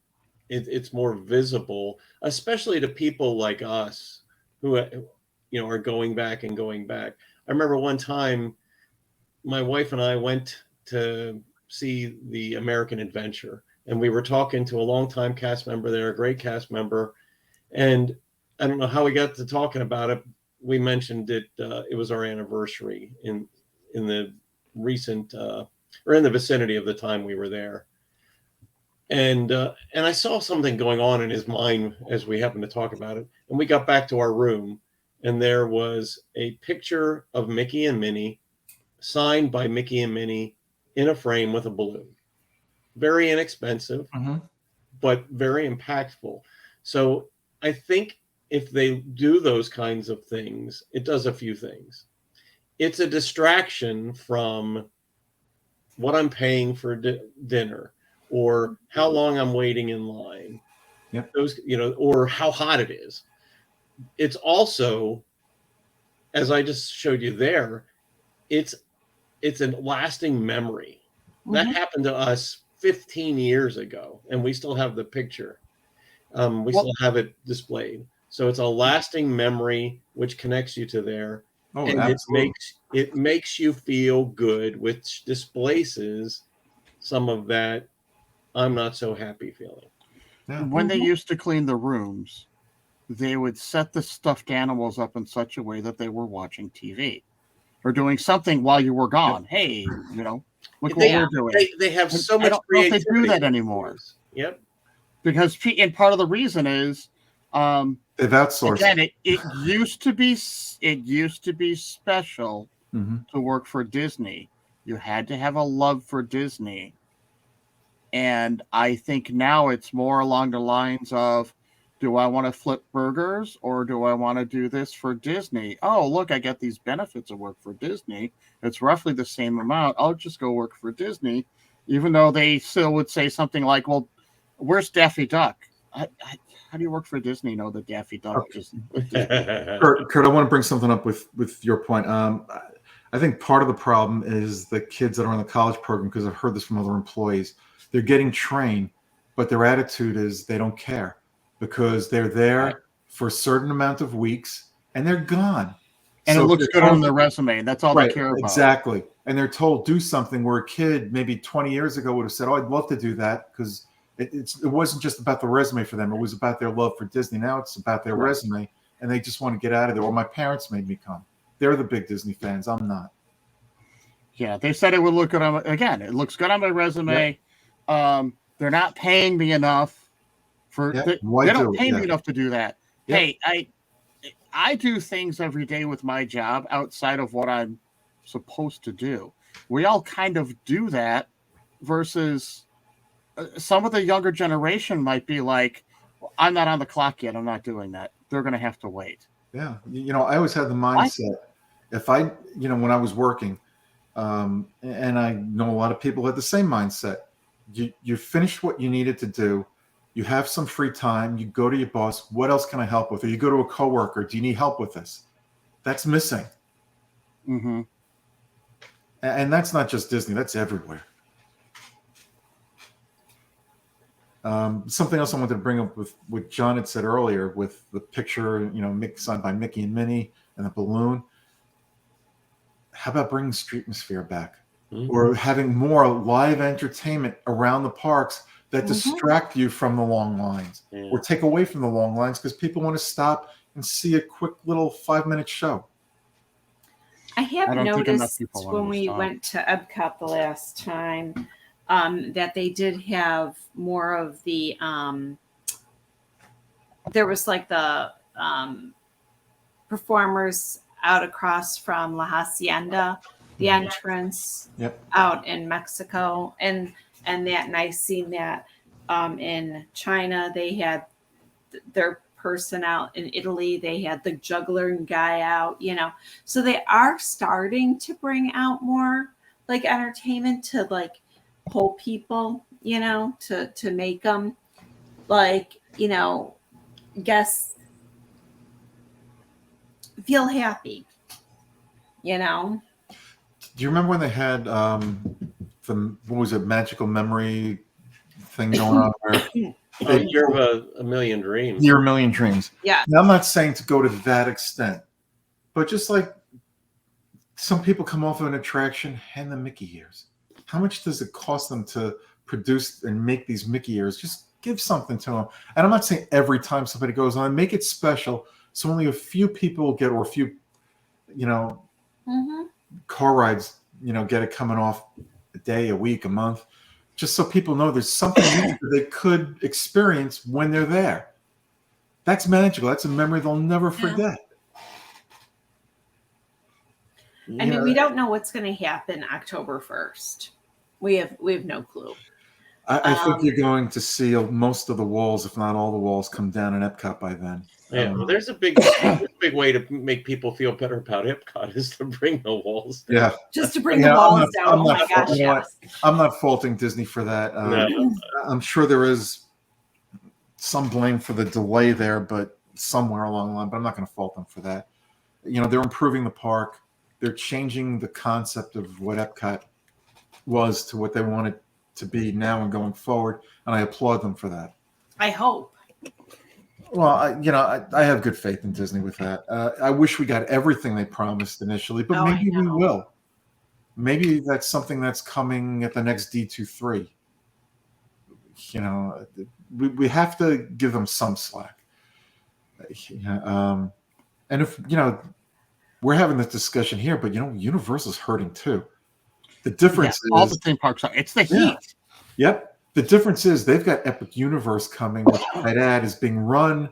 it's more visible, especially to people like us who, you know, are going back and going back. I remember one time my wife and I went to see the American Adventure, and we were talking to a longtime cast member there, a great cast member, and I don't know how we got to talking about it. We mentioned it. It was our anniversary in the recent or in the vicinity of the time we were there, and I saw something going on in his mind as we happened to talk about it. And we got back to our room, and there was a picture of Mickey and Minnie, signed by Mickey and Minnie, in a frame with a balloon. Very inexpensive, but very impactful. So I think if they do those kinds of things, it does a few things. It's a distraction from what I'm paying for dinner or how long I'm waiting in line. Yep. Those, you know, or how hot it is. It's also, as I just showed you there, it's a lasting memory. That happened to us 15 years ago, and we still have the picture. We still have it displayed. So it's a lasting memory which connects you to there. Oh, and absolutely. it makes you feel good, which displaces some of that I'm not so happy feeling. Yeah. When they used to clean the rooms, they would set the stuffed animals up in such a way that they were watching TV or doing something while you were gone. Hey, you know, look what we're doing. They have so I much don't know if creativity. they do that anymore. Yep. Because, and part of the reason is, they've outsourced. Again, it used to be special to work for Disney. You had to have a love for Disney. And I think now it's more along the lines of, do I want to flip burgers or do I want to do this for Disney? Oh, look, I get these benefits of work for Disney. It's roughly the same amount. I'll just go work for Disney, even though they still would say something like, well, where's Daffy Duck? How do you work for Disney? Know that Daffy Duck is. Kurt, I want to bring something up with your point. I think part of the problem is the kids that are on the college program, because I've heard this from other employees. They're getting trained, but their attitude is they don't care because they're there Right. for a certain amount of weeks and they're gone. And So it if looks they're good on told- their resume, and that's all right, they care about. exactly. And they're told do something where a kid maybe 20 years ago would have said, "Oh, I'd love to do that," because it wasn't just about the resume for them. It was about their love for Disney. Now it's about their Right. resume, and they just want to get out of there. Or my parents made me come. They're the big Disney fans. I'm not. Yeah, they said it would look good on again. It looks good on my resume. They're not paying me enough for. Yeah, They why don't do it? pay me Yeah. enough to do that. Yeah. Hey, I do things every day with my job outside of what I'm supposed to do. We all kind of do that, versus some of the younger generation might be like, "I'm not on the clock yet. I'm not doing that. They're going to have to wait." Yeah, I always had the mindset. If I, when I was working, and I know a lot of people had the same mindset. You finished what you needed to do. You have some free time. You go to your boss. What else can I help with? Or you go to a coworker. Do you need help with this? That's missing. Mm-hmm. And that's not just Disney. That's everywhere. Something else I wanted to bring up with what John had said earlier with the picture, signed by Mickey and Minnie and the balloon. How about bringing Streetmosphere back? Mhm. Or having more live entertainment around the parks that distract you from the long lines Yeah. or take away from the long lines because people want to stop and see a quick little 5-minute show. I have I don't think enough noticed people when we understand. went to Epcot the last time that they did have more of the there was like the performers out across from La Hacienda, the entrance Yep. out in Mexico, and I seen that in China they had their person out. In Italy they had the juggler guy out, so they are starting to bring out more like entertainment to like pull people, to make them like, guess feel happy, Do you remember when they had the what was it, magical memory thing going on there? Year of a Million Dreams. Year of a Million Dreams. Yeah. Now, I'm not saying to go to that extent, but just like some people come off of an attraction, hand them Mickey ears. How much does it cost them to produce and make these Mickey ears? Just give something to them. And I'm not saying every time somebody goes on, make it special so only a few people will get, or a few, car rides, get it coming off a day, a week, a month, just so people know there's something new that they could experience when they're there. That's magical. That's a memory they'll never forget. I mean, we don't know what's going to happen October 1st. We have no clue. I think you're going to see most of the walls, if not all the walls, come down in Epcot by then. Yeah, well, there's a big way to make people feel better about Epcot is to bring the walls down. Yeah, Just to bring the walls down. I'm Oh not, my gosh, you know what? yes. I'm not faulting Disney for that. No. I'm sure there is some blame for the delay there, but somewhere along the line. But I'm not going to fault them for that. They're improving the park. They're changing the concept of what Epcot was to what they want it to be now and going forward, and I applaud them for that. I hope. Well, I have good faith in Disney with that. I wish we got everything they promised initially, but maybe we will. Maybe that's something that's coming at the next D23. We have to give them some slack. And if, we're having this discussion here, but, Universal's hurting too. The difference is all the theme parks are. It's the heat. Yep. The difference is they've got Epic Universe coming, which I'd add is being run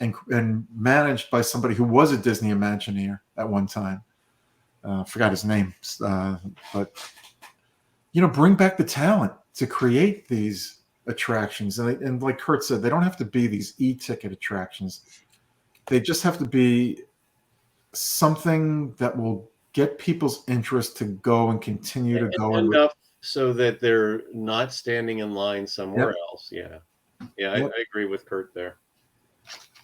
and managed by somebody who was a Disney Imagineer at one time. Forgot his name. But, bring back the talent to create these attractions. And like Kurt said, they don't have to be these e-ticket attractions. They just have to be something that will get people's interest to go and continue to go. Enough so that they're not standing in line somewhere Yep. else. Yeah. Yep. I agree with Kurt there.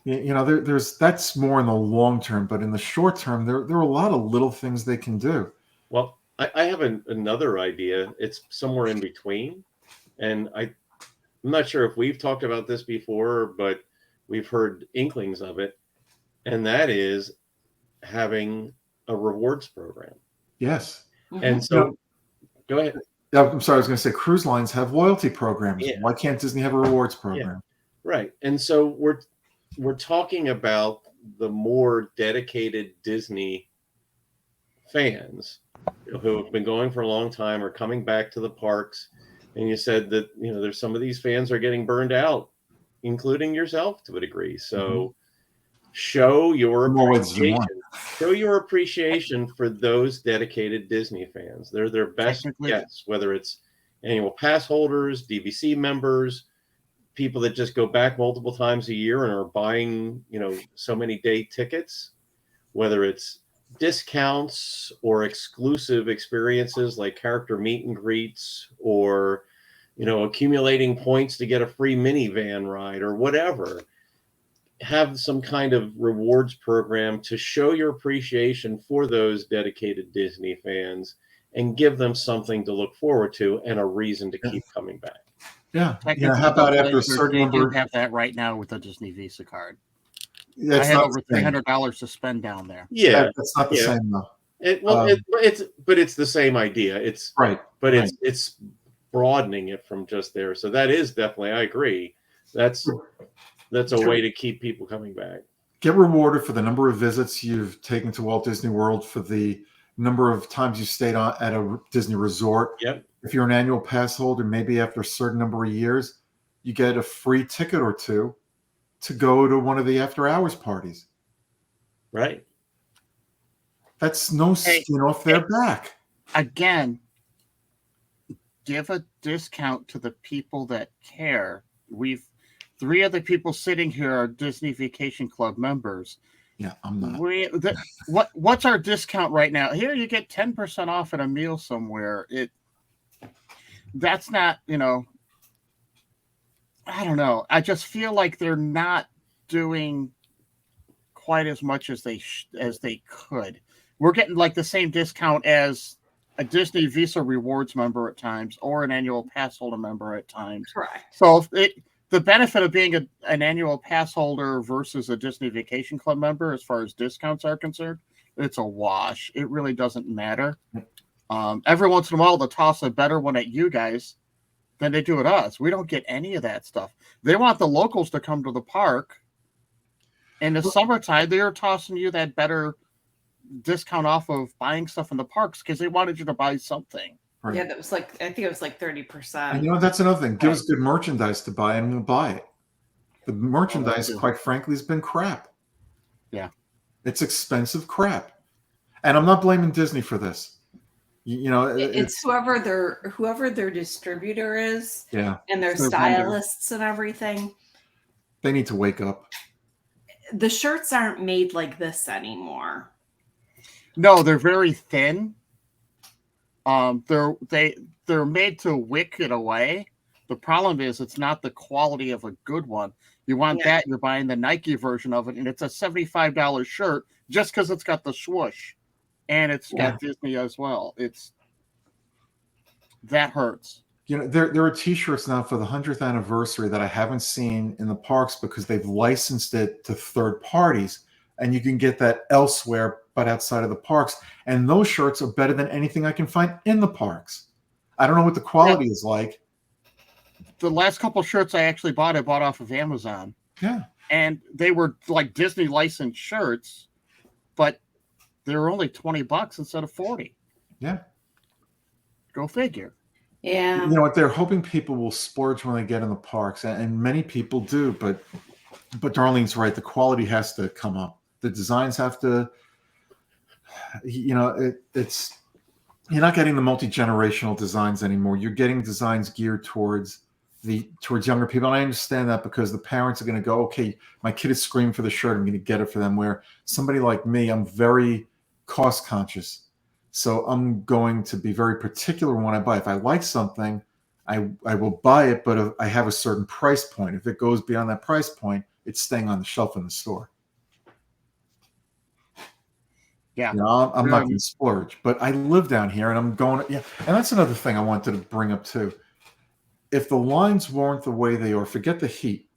There's that's more in the long term, but in the short term, there are a lot of little things they can do. Well, I have another idea. It's somewhere in between, and I'm not sure if we've talked about this before, but we've heard inklings of it, and that is having a rewards program. Yes. And Mhm. so, go ahead. I'm sorry. I was going to say cruise lines have loyalty programs. Yeah. Why can't Disney have a rewards program? Right. And so we're talking about the more dedicated Disney fans who have been going for a long time are coming back to the parks. And you said that, there's some of these fans are getting burned out, including yourself to a degree. So show your More ways than appreciation. one. Show your appreciation for those dedicated Disney fans. They're their best Technically- guests, whether it's annual pass holders, DVC members, people that just go back multiple times a year and are buying, so many day tickets, whether it's discounts or exclusive experiences like character meet and greets, or, accumulating points to get a free minivan ride or whatever. Have some kind of rewards program to show your appreciation for those dedicated Disney fans and give them something to look forward to and a reason to keep coming back. Yeah. Technically, How about after a Blizzard, certain they do number? have that right now with the Disney Visa card. I That's had not over the same. $300 to spend down there. Yeah, That's not the Yeah. same though. it's the same idea. It's Right. but right. it's broadening it from just there. So that is definitely, I agree. That's a Sure. way to keep people coming back. Get rewarded for the number of visits you've taken to Walt Disney World, for the number of times you stayed at a Disney resort. Yep. If you're an annual pass holder, maybe after a certain number of years, you get a free ticket or two to go to one of the after hours parties. Right. That's no skin off their back. Again, give a discount to the people that care. Three of the people sitting here are Disney Vacation Club members. Yeah, I'm not. What's our discount right now? Here, you get 10% off at a meal somewhere. That's not, I don't know. I just feel like they're not doing quite as much as they could. We're getting like the same discount as a Disney Visa Rewards member at times, or an annual pass holder member at times. Correct. So the benefit of being an annual pass holder versus a Disney Vacation Club member, as far as discounts are concerned, it's a wash. It really doesn't matter. Every once in a while, they'll toss a better one at you guys than they do at us. We don't get any of that stuff. They want the locals to come to the park. In the summertime, they're tossing you that better discount off of buying stuff in the parks because they wanted you to buy something. Right. Yeah, that was I think it was like 30%. And that's another thing. Give us good merchandise to buy, and we'll buy it. The merchandise, quite frankly, has been crap. Yeah. It's expensive crap. And I'm not blaming Disney for this. It's whoever their distributor is, yeah, and their It's their stylists and everything. they need to wake up. The shirts aren't made like this anymore. No, they're very thin. They're made to wick it away. The problem is it's not the quality of a good one. You want that, you're buying the Nike version of it, and it's a $75 shirt just because it's got the swoosh, and it's got Disney as well. That hurts. There are T-shirts now for the 100th anniversary that I haven't seen in the parks because they've licensed it to third parties, and you can get that elsewhere but outside of the parks. And those shirts are better than anything I can find in the parks. I don't know what the quality is like. The last couple shirts I actually bought, I bought off of Amazon. Yeah. And they were like Disney licensed shirts, but they were only $20 instead of $40. Yeah. Go figure. Yeah. You know what? They're hoping people will splurge when they get in the parks, and many people do. But Darlene's right. The quality has to come up. The designs have to. It's you're not getting the multi-generational designs anymore. You're getting designs geared towards younger people. And I understand that because the parents are going to go, okay, my kid is screaming for the shirt, I'm going to get it for them. Where somebody like me, I'm very cost conscious. So I'm going to be very particular when I buy. If I like something, I will buy it, but I have a certain price point. If it goes beyond that price point, it's staying on the shelf in the store. Yeah. I'm not going to splurge, but I live down here and I'm going. Yeah, and that's another thing I wanted to bring up too. If the lines weren't the way they are, forget the heat.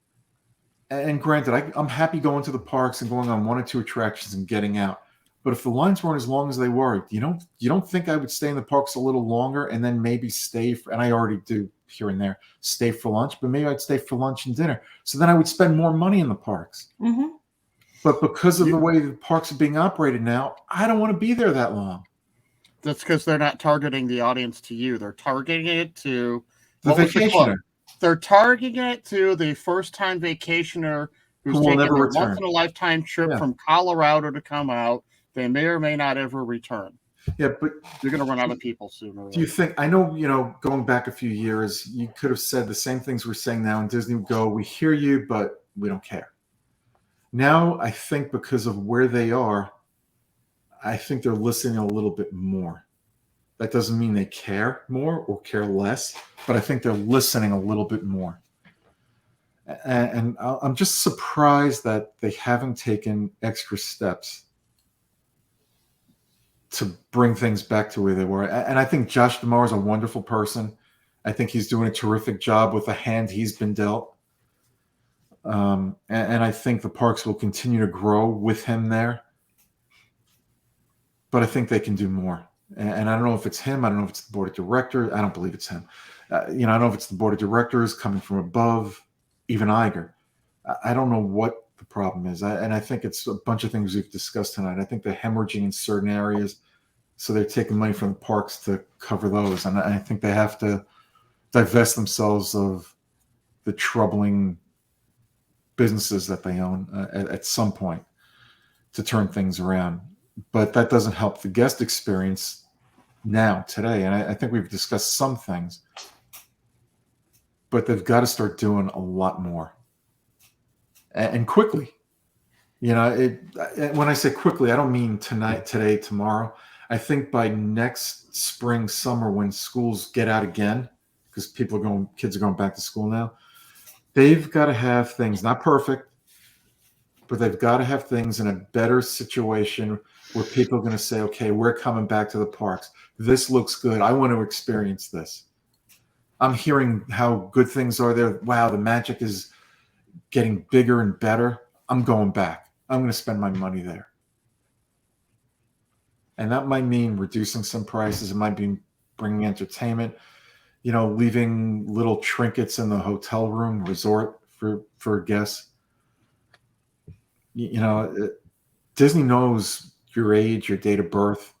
And granted, I'm happy going to the parks and going on 1 or 2 attractions and getting out. But if the lines weren't as long as they were, you don't think I would stay in the parks a little longer and then maybe stay and I already do here and there, stay for lunch, but maybe I'd stay for lunch and dinner. So then I would spend more money in the parks. Mm-hmm. But because of the way the parks are being operated now, I don't want to be there that long. That's because they're not targeting the audience to you. They're targeting it to The vacationer. They're targeting it to the first-time vacationer who's Who will taking never a return. once-in-a-lifetime trip from Colorado to come out. They may or may not ever return. Yeah, but you're going to run out of people sooner. Do you think? I know, going back a few years, you could have said the same things we're saying now, and Disney would go, "We hear you, but we don't care." Now, I think because of where they are, I think they're listening a little bit more. That doesn't mean they care more or care less, but I think they're listening a little bit more. And I'm just surprised that they haven't taken extra steps to bring things back to where they were. And I think Josh D'Amaro is a wonderful person. I think he's doing a terrific job with the hand he's been dealt. And I think the parks will continue to grow with him there. But I think they can do more. And I don't know if it's him. I don't know if it's the board of directors. I don't believe it's him. I don't know if it's the board of directors coming from above, even Iger. I don't know what the problem is. And I think it's a bunch of things we've discussed tonight. I think they're hemorrhaging in certain areas. So they're taking money from the parks to cover those. And I think they have to divest themselves of the troubling businesses that they own at some point to turn things around. But that doesn't help the guest experience now, today. And I think we've discussed some things. But they've got to start doing a lot more. And quickly. When I say quickly, I don't mean tonight, today, tomorrow. I think by next spring, summer, when schools get out again, because kids are going back to school now, they've got to have things, not perfect, but they've got to have things in a better situation where people are going to say, okay, we're coming back to the parks. This looks good. I want to experience this. I'm hearing how good things are there. Wow, the magic is getting bigger and better. I'm going back. I'm going to spend my money there. And that might mean reducing some prices. It might be bringing entertainment, leaving little trinkets in the hotel room, resort for guests. Disney knows your age, your date of birth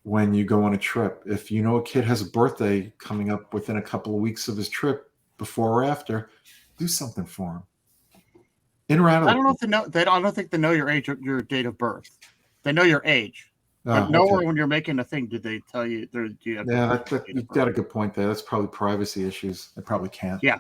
when you go on a trip. If you know a kid has a birthday coming up within a couple of weeks of his trip, before or after, do something for him. In or out of I don't know if they know. I don't think they know your age or your date of birth. They know your age. But okay. nowhere when you're making a thing did they tell you. You've got a good point there. That's probably privacy issues. They probably can't. Yeah.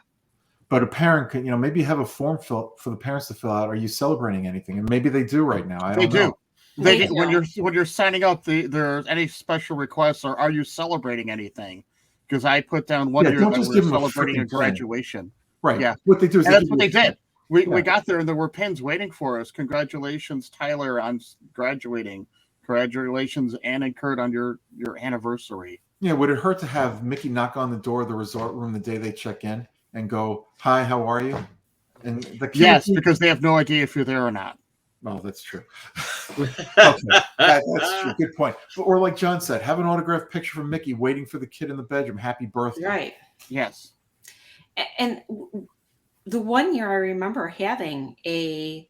But a parent can, maybe have a form for the parents to fill out. Are you celebrating anything? And maybe they do right now. I don't know. They do. When you're signing up, there's any special requests or are you celebrating anything? Because I put down one year that we were celebrating a graduation. Right. Yeah. What they do is that's what they did. We got there and there were pins waiting for us. Congratulations, Tyler, on graduating. Congratulations, Ann and Kurt, on your anniversary. Yeah, would it hurt to have Mickey knock on the door of the resort room the day they check in and go, "Hi, how are you?" And yes, because they have no idea if you're there or not. Oh, that's true. Okay. That's true. Good point. Or like John said, have an autographed picture from Mickey waiting for the kid in the bedroom. Happy birthday. Right. Yes. And the one year I remember having a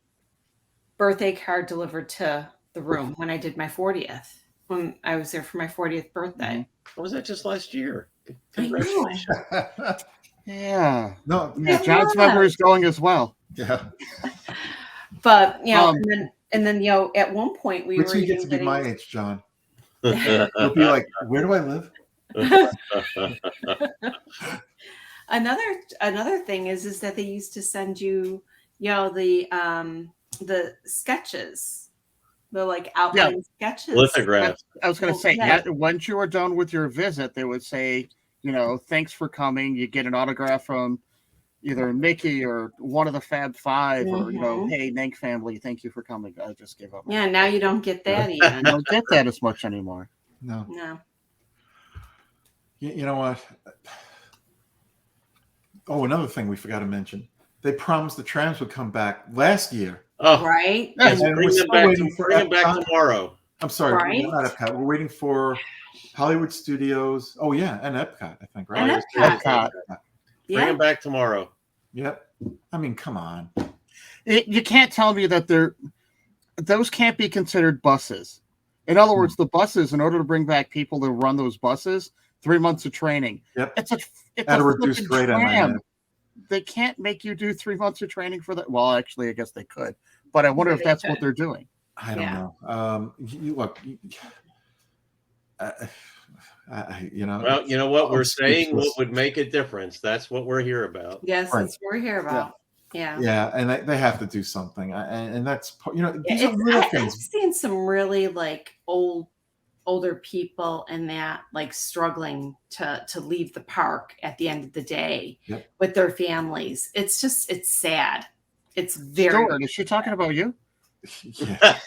birthday card delivered to the room when I did my 40th, when I was there for my 40th birthday. What was that, just last year? Congratulations. Yeah. No. Yeah, John's memory is going as well. Yeah. But and then at one point we were even get to be my age, John. You'll be like, where do I live? Another thing is that they used to send you, the sketches, the outline sketches, lithographs. I was going to say, once you were done with your visit, they would say, thanks for coming. You get an autograph from, either Mickey or one of the Fab Five, or Mhm. hey, Nank family, thank you for coming. I just gave up. Yeah, now you don't get that You even. don't get that as much anymore. No. No. You know what? Oh, another thing we forgot to mention. They promised the trams would come back last year. Oh, Right? Yes. And bring we're them still back. waiting for Bring them back Epcot. tomorrow. I'm sorry, Right? not Epcot. We're waiting for Hollywood Studios. Oh yeah, and Epcot, I think, right? And Hollywood Epcot. Studios. Epcot. Bring Yeah. them back tomorrow. Yep. I mean, come on. You can't tell me that those can't be considered buses. In other words, the buses, in order to bring back people to run those buses, 3 months of training. Yep. It's At a a reduced flipping rate, I might tram. add. They can't make you do 3 months of training for that. Well, actually, I guess they could, but I wonder Yeah, if they that's could. what they're doing. I don't Yeah. know. Look, Well, you know what? I'm We're saying speechless. what would make a difference. That's what we're here about. Yes, Right. that's what we're here about. Yeah. Yeah, and they have to do something, and that's these Yeah, are little I've things. seen some really like older people and that like struggling to leave the park at the end of the day Yep. with their families. It's sad. It's very Stuart, is she talking about you? Yeah,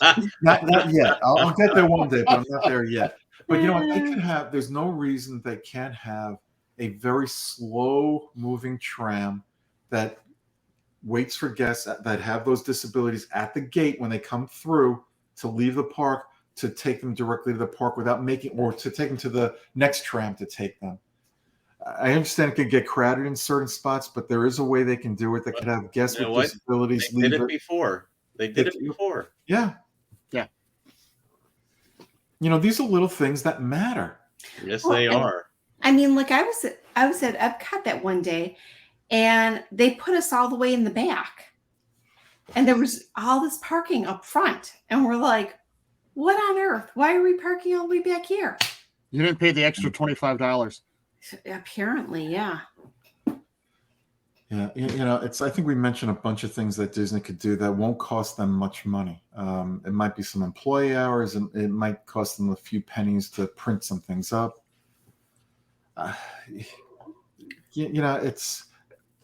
not yet. I'll get there one day, but I'm not there yet. But you know what? They can have. There's no reason they can't have a very slow moving tram that waits for guests that have those disabilities at the gate when they come through to leave the park, to take them directly to the park without making, or to take them to the next tram to take them. I understand it can get crowded in certain spots, but there is a way they can do it that could have guests You know with what? disabilities They did leave it it. before. They did it before. Yeah. Yeah. These are little things that matter. Yes, Well, they and- are. I mean, like I was at Epcot that one day, and they put us all the way in the back, and there was all this parking up front, and we're like, "What on earth? Why are we parking all the way back here?" You didn't pay the extra $25. Apparently, yeah. Yeah, it's. I think we mentioned a bunch of things that Disney could do that won't cost them much money. It might be some employee hours, and it might cost them a few pennies to print some things up. It's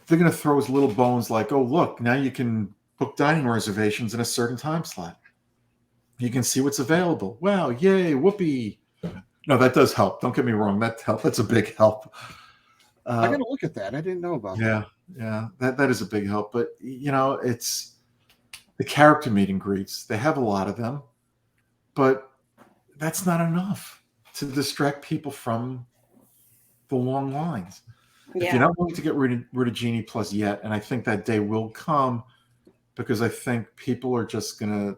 they're going to throw us little bones like, oh look, now you can book dining reservations in a certain time slot. You can see what's available. Wow, yay, whoopee! No, that does help. Don't get me wrong. That's a big help. I gotta look at that. I didn't know about that. Yeah, that is a big help. But it's the character meet and greets. They have a lot of them, but that's not enough to distract people from the long lines. If you're Yeah. not willing to get rid of Genie Plus yet, and I think that day will come, because I think people are just gonna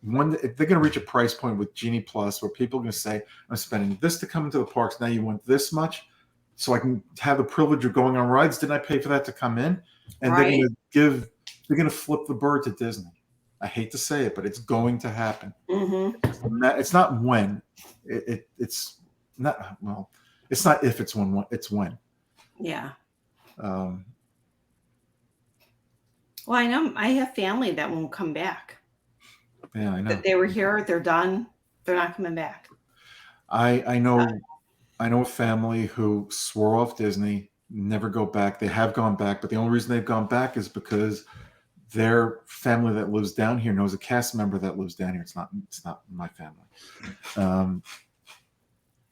if they're gonna reach a price point with Genie Plus where people are gonna say, I'm spending this to come into the parks. Now you want this much, so I can have the privilege of going on rides. Didn't I pay for that to come in? And Right. they're gonna flip the bird to Disney. I hate to say it, but it's going to happen. Mm-hmm. It's not when. It's not. Well, it's not if. It's when. It's when. Yeah. Um, Well, I know I have family that won't come back. yeah, I know. That they were here, they're done. They're not coming back. I know a family who swore off Disney, never go back. They have gone back, but the only reason they've gone back is because their family that lives down here knows a cast member that lives down here. It's not my family.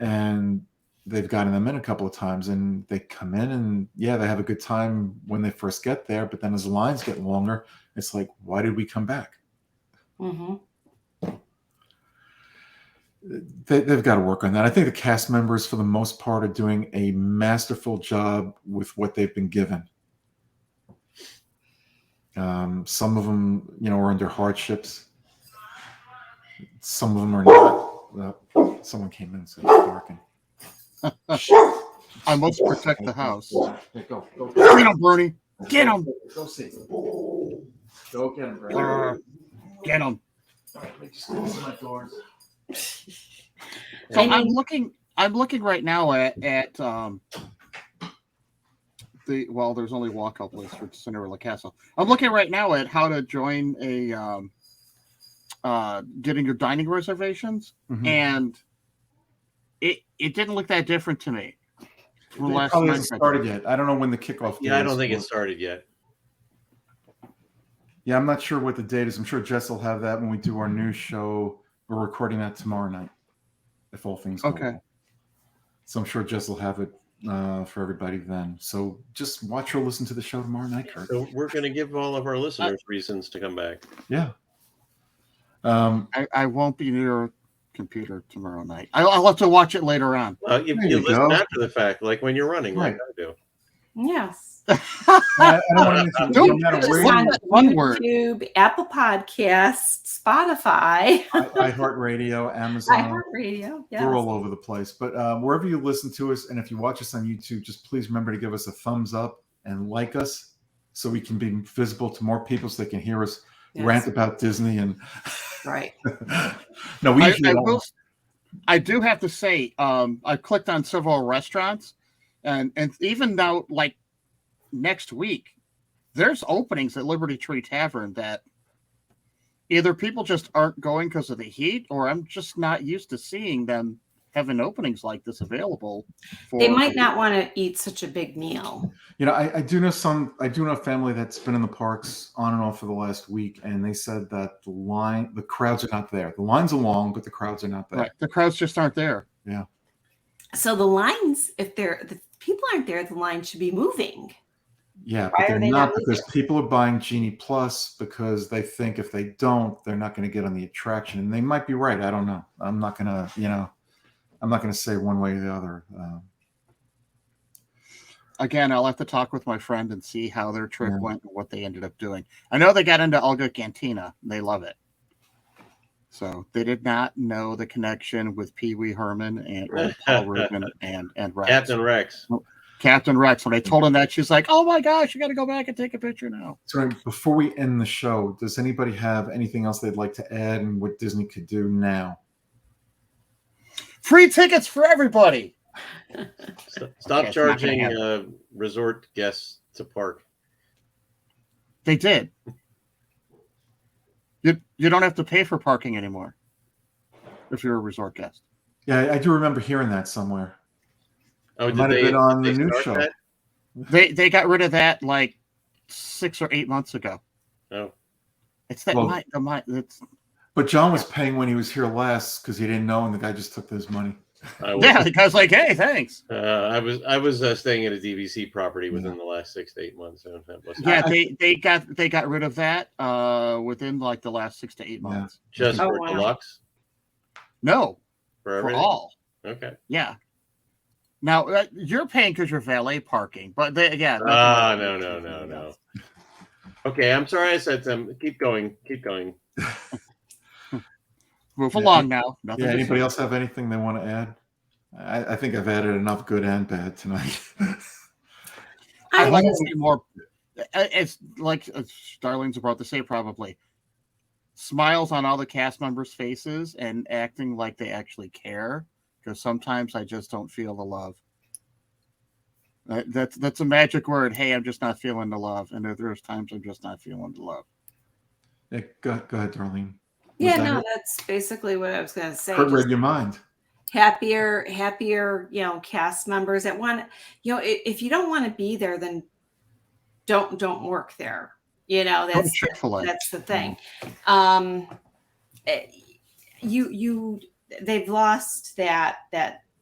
And they've gotten them in a couple of times, and they come in and they have a good time when they first get there. But then as the lines get longer, it's like, why did we come back? Mm-hmm. They've got to work on that. I think the cast members, for the most part, are doing a masterful job with what they've been given. Some of them, are under hardships. Some of them are not. Someone came in and said, barking. I must protect the house. Hey, go. Get him, Bernie. Get him. Go see. Go get him, Brad. Get him. All right, let me just close my doors. So I I'm mean- looking right now at there's only walk-up list for Cinderella Castle. I'm looking right now at how to join a getting your dining reservations, Mhm. and it didn't look that different to me. for It last probably night. hasn't started yet. I don't know when the kickoff date Yeah, I is don't think for it started yet. Yeah, I'm not sure what the date is. I'm sure Jess will have that when we do our news show. We're recording that tomorrow night, if all things go Okay. well. So I'm sure Jess will have it for everybody then. So just watch or listen to the show tomorrow night, Kurt. So we're going to give all of our listeners reasons to come back. Yeah. I won't be near a computer tomorrow night. I'll have to watch it later on. You There you listen go. after the fact, like when you're running, like Right. I do. Yes. I don't want to mention Don't no matter Just where on you one word. YouTube, Apple Podcasts, Spotify, iHeartRadio, Amazon. iHeartRadio. Yes. We're all over the place. But wherever you listen to us, and if you watch us on YouTube, just please remember to give us a thumbs up and like us so we can be visible to more people so they can hear us Yes. rant about Disney. And Right. no, we usually don't. I do have to say, I clicked on several restaurants, and even now, like next week, there's openings at Liberty Tree Tavern that either people just aren't going because of the heat, or I'm just not used to seeing them having openings like this available. They might not want to eat such a big meal. You know, I do know a family that's been in the parks on and off for the last week, and they said that the crowds are not there. The lines are long, but the crowds are not there. Right. The crowds just aren't there. Yeah. So the lines, if the people aren't there, the line should be moving. Yeah, Why but are they're they not not because moving? people are buying Genie Plus because they think if they don't, they're not going to get on the attraction. And they might be right. I don't know. I'm not going to say one way or the other. Again, I'll have to talk with my friend and see how their trip went and what they ended up doing. I know they got into Olga Cantina. They love it. So they did not know the connection with Pee Wee Herman and or Paul Rubin and Rex. Captain Rex. Captain Rex. When I told him that, she's like, "Oh my gosh, you got to go back and take a picture now." So before we end the show, does anybody have anything else they'd like to add and what Disney could do now? Free tickets for everybody. Stop Yeah, charging resort guests to park. They did. You don't have to pay for parking anymore if you're a resort guest. Yeah, I do remember hearing that somewhere. Oh, It might have been on the news show. That? They got rid of that like 6 or 8 months ago. Oh, It's that it's But John was paying when he was here last because he didn't know, and the guy just took his money. yeah. The guy's like, "Hey, thanks." I was staying at a DVC property within the last 6 to 8 months. So that wasn't They got rid of that within like the last 6 to 8 months. just for wow. deluxe. No, For for everything. all. Okay. Yeah. Now you're paying because you're valet parking, but No. Okay, I'm sorry I said something. Keep going. Move along now. Nothing to Anybody say. else have anything they want to add? I think I've added enough good and bad tonight. I'd like to see more. It's like Starling's about to say, probably smiles on all the cast members' faces and acting like they actually care. Because sometimes I just don't feel the love. That's a magic word. Hey, I'm just not feeling the love, and there's times I'm just not feeling the love. Yeah, go ahead, Darlene. Yeah, no, that's basically what I was going to say. Kurt read your mind. Happier, cast members that want, if you don't want to be there, then don't work there. That's Chick-fil-A. That's the thing. They've lost that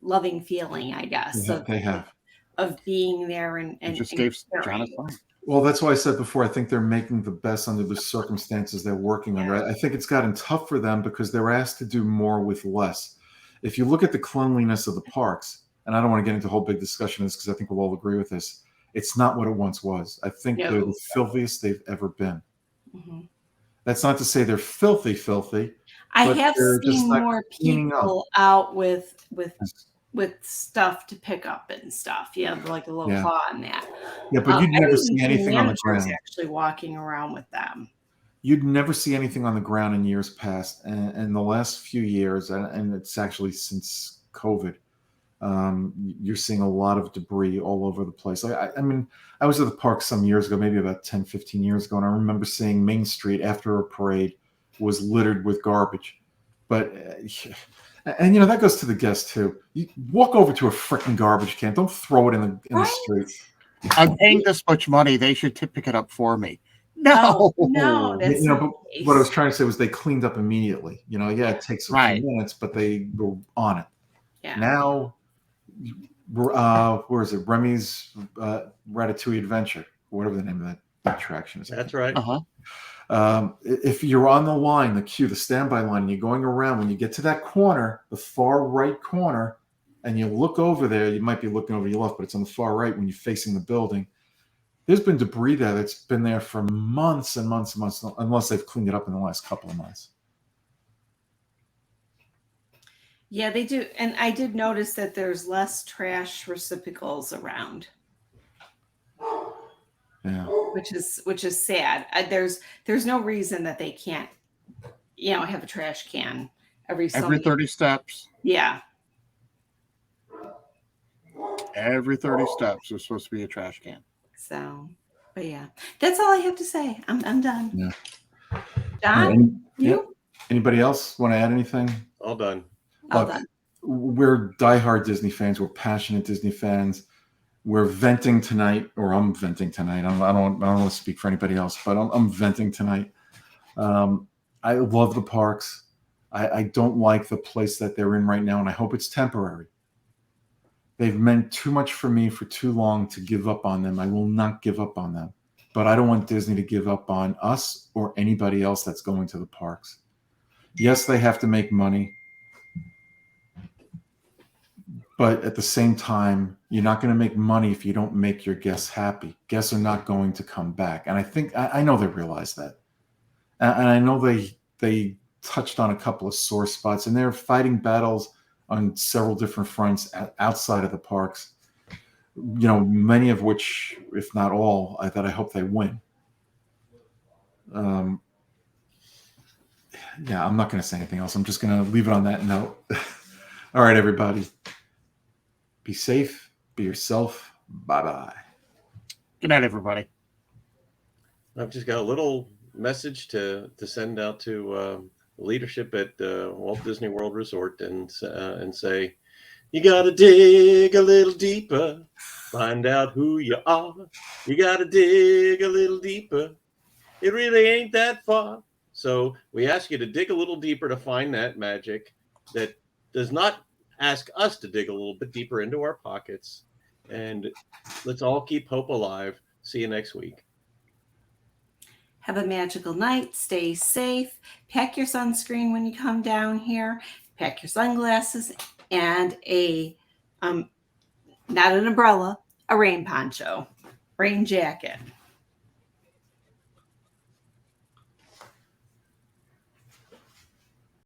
loving feeling, I guess. Yeah, they have. Of being there and just gave caring. John a sign. Well, that's why I said before, I think they're making the best under the circumstances they're working under. I think it's gotten tough for them because they're asked to do more with less. If you look at the cleanliness of the parks, and I don't want to get into a whole big discussion of this because I think we'll all agree with this, it's not what it once was. I think they're the filthiest they've ever been. Mm-hmm. That's not to say they're filthy. I have seen more people out with stuff to pick up and stuff. Like a little claw on that. Yeah, but you'd never see anything on the ground. Actually walking around with them. You'd never see anything on the ground in years past. And the last few years, and it's actually since COVID, you're seeing a lot of debris all over the place. I mean, I was at the park some years ago, maybe about 10, 15 years ago, and I remember seeing Main Street after a parade was littered with garbage. But and you know that goes to the guests too. You walk over to a freaking garbage can. Don't throw it in the Right? street. I'm paying this much money. They should pick it up for me. Oh, No. no, that's You know, not but the what I was case. trying to say was they cleaned up immediately. You know, yeah, it takes a Right. few minutes, but they were on it. Yeah. Now, where is it? Remy's Ratatouille Adventure, whatever the name of that attraction is. That's right. Uh-huh. If you're on the line, the queue, the standby line, and you're going around, when you get to that corner, the far right corner, and you look over there, you might be looking over your left, but it's on the far right when you're facing the building. There's been debris there that's been there for months and months and months, unless they've cleaned it up in the last couple of months. Yeah, they do. And I did notice that there's less trash receptacles around, Yeah. which is sad. There's no reason that they can't, have a trash can every 30 steps. Yeah. Every 30 steps there's supposed to be a trash can. So, but yeah, that's all I have to say. I'm done. Yeah. John, you? Anybody else want to add anything? All done. All Look, done. we're diehard Disney fans. We're passionate Disney fans. We're venting tonight, or I'm venting tonight. I don't want to speak for anybody else, but I'm venting tonight. I love the parks. I don't like the place that they're in right now, and I hope it's temporary. They've meant too much for me for too long to give up on them. I will not give up on them. But I don't want Disney to give up on us or anybody else that's going to the parks. Yes, they have to make money. But at the same time, you're not going to make money if you don't make your guests happy. Guests are not going to come back. And I know they realize that. And I know they touched on a couple of sore spots, and they're fighting battles on several different fronts outside of the parks, many of which, if not all, that I hope they win. Yeah, I'm not going to say anything else. I'm just going to leave it on that note. All right, everybody. Be safe. Be yourself. Bye-bye. Good night, everybody. I've just got a little message to send out to leadership at Walt Disney World Resort and say, you got to dig a little deeper, find out who you are. You got to dig a little deeper. It really ain't that far. So we ask you to dig a little deeper to find that magic that does not ask us to dig a little bit deeper into our pockets. And let's all keep hope alive. See you next week. Have a magical night. Stay safe. Pack your sunscreen when you come down here. Pack your sunglasses and not an umbrella, a rain poncho, rain jacket.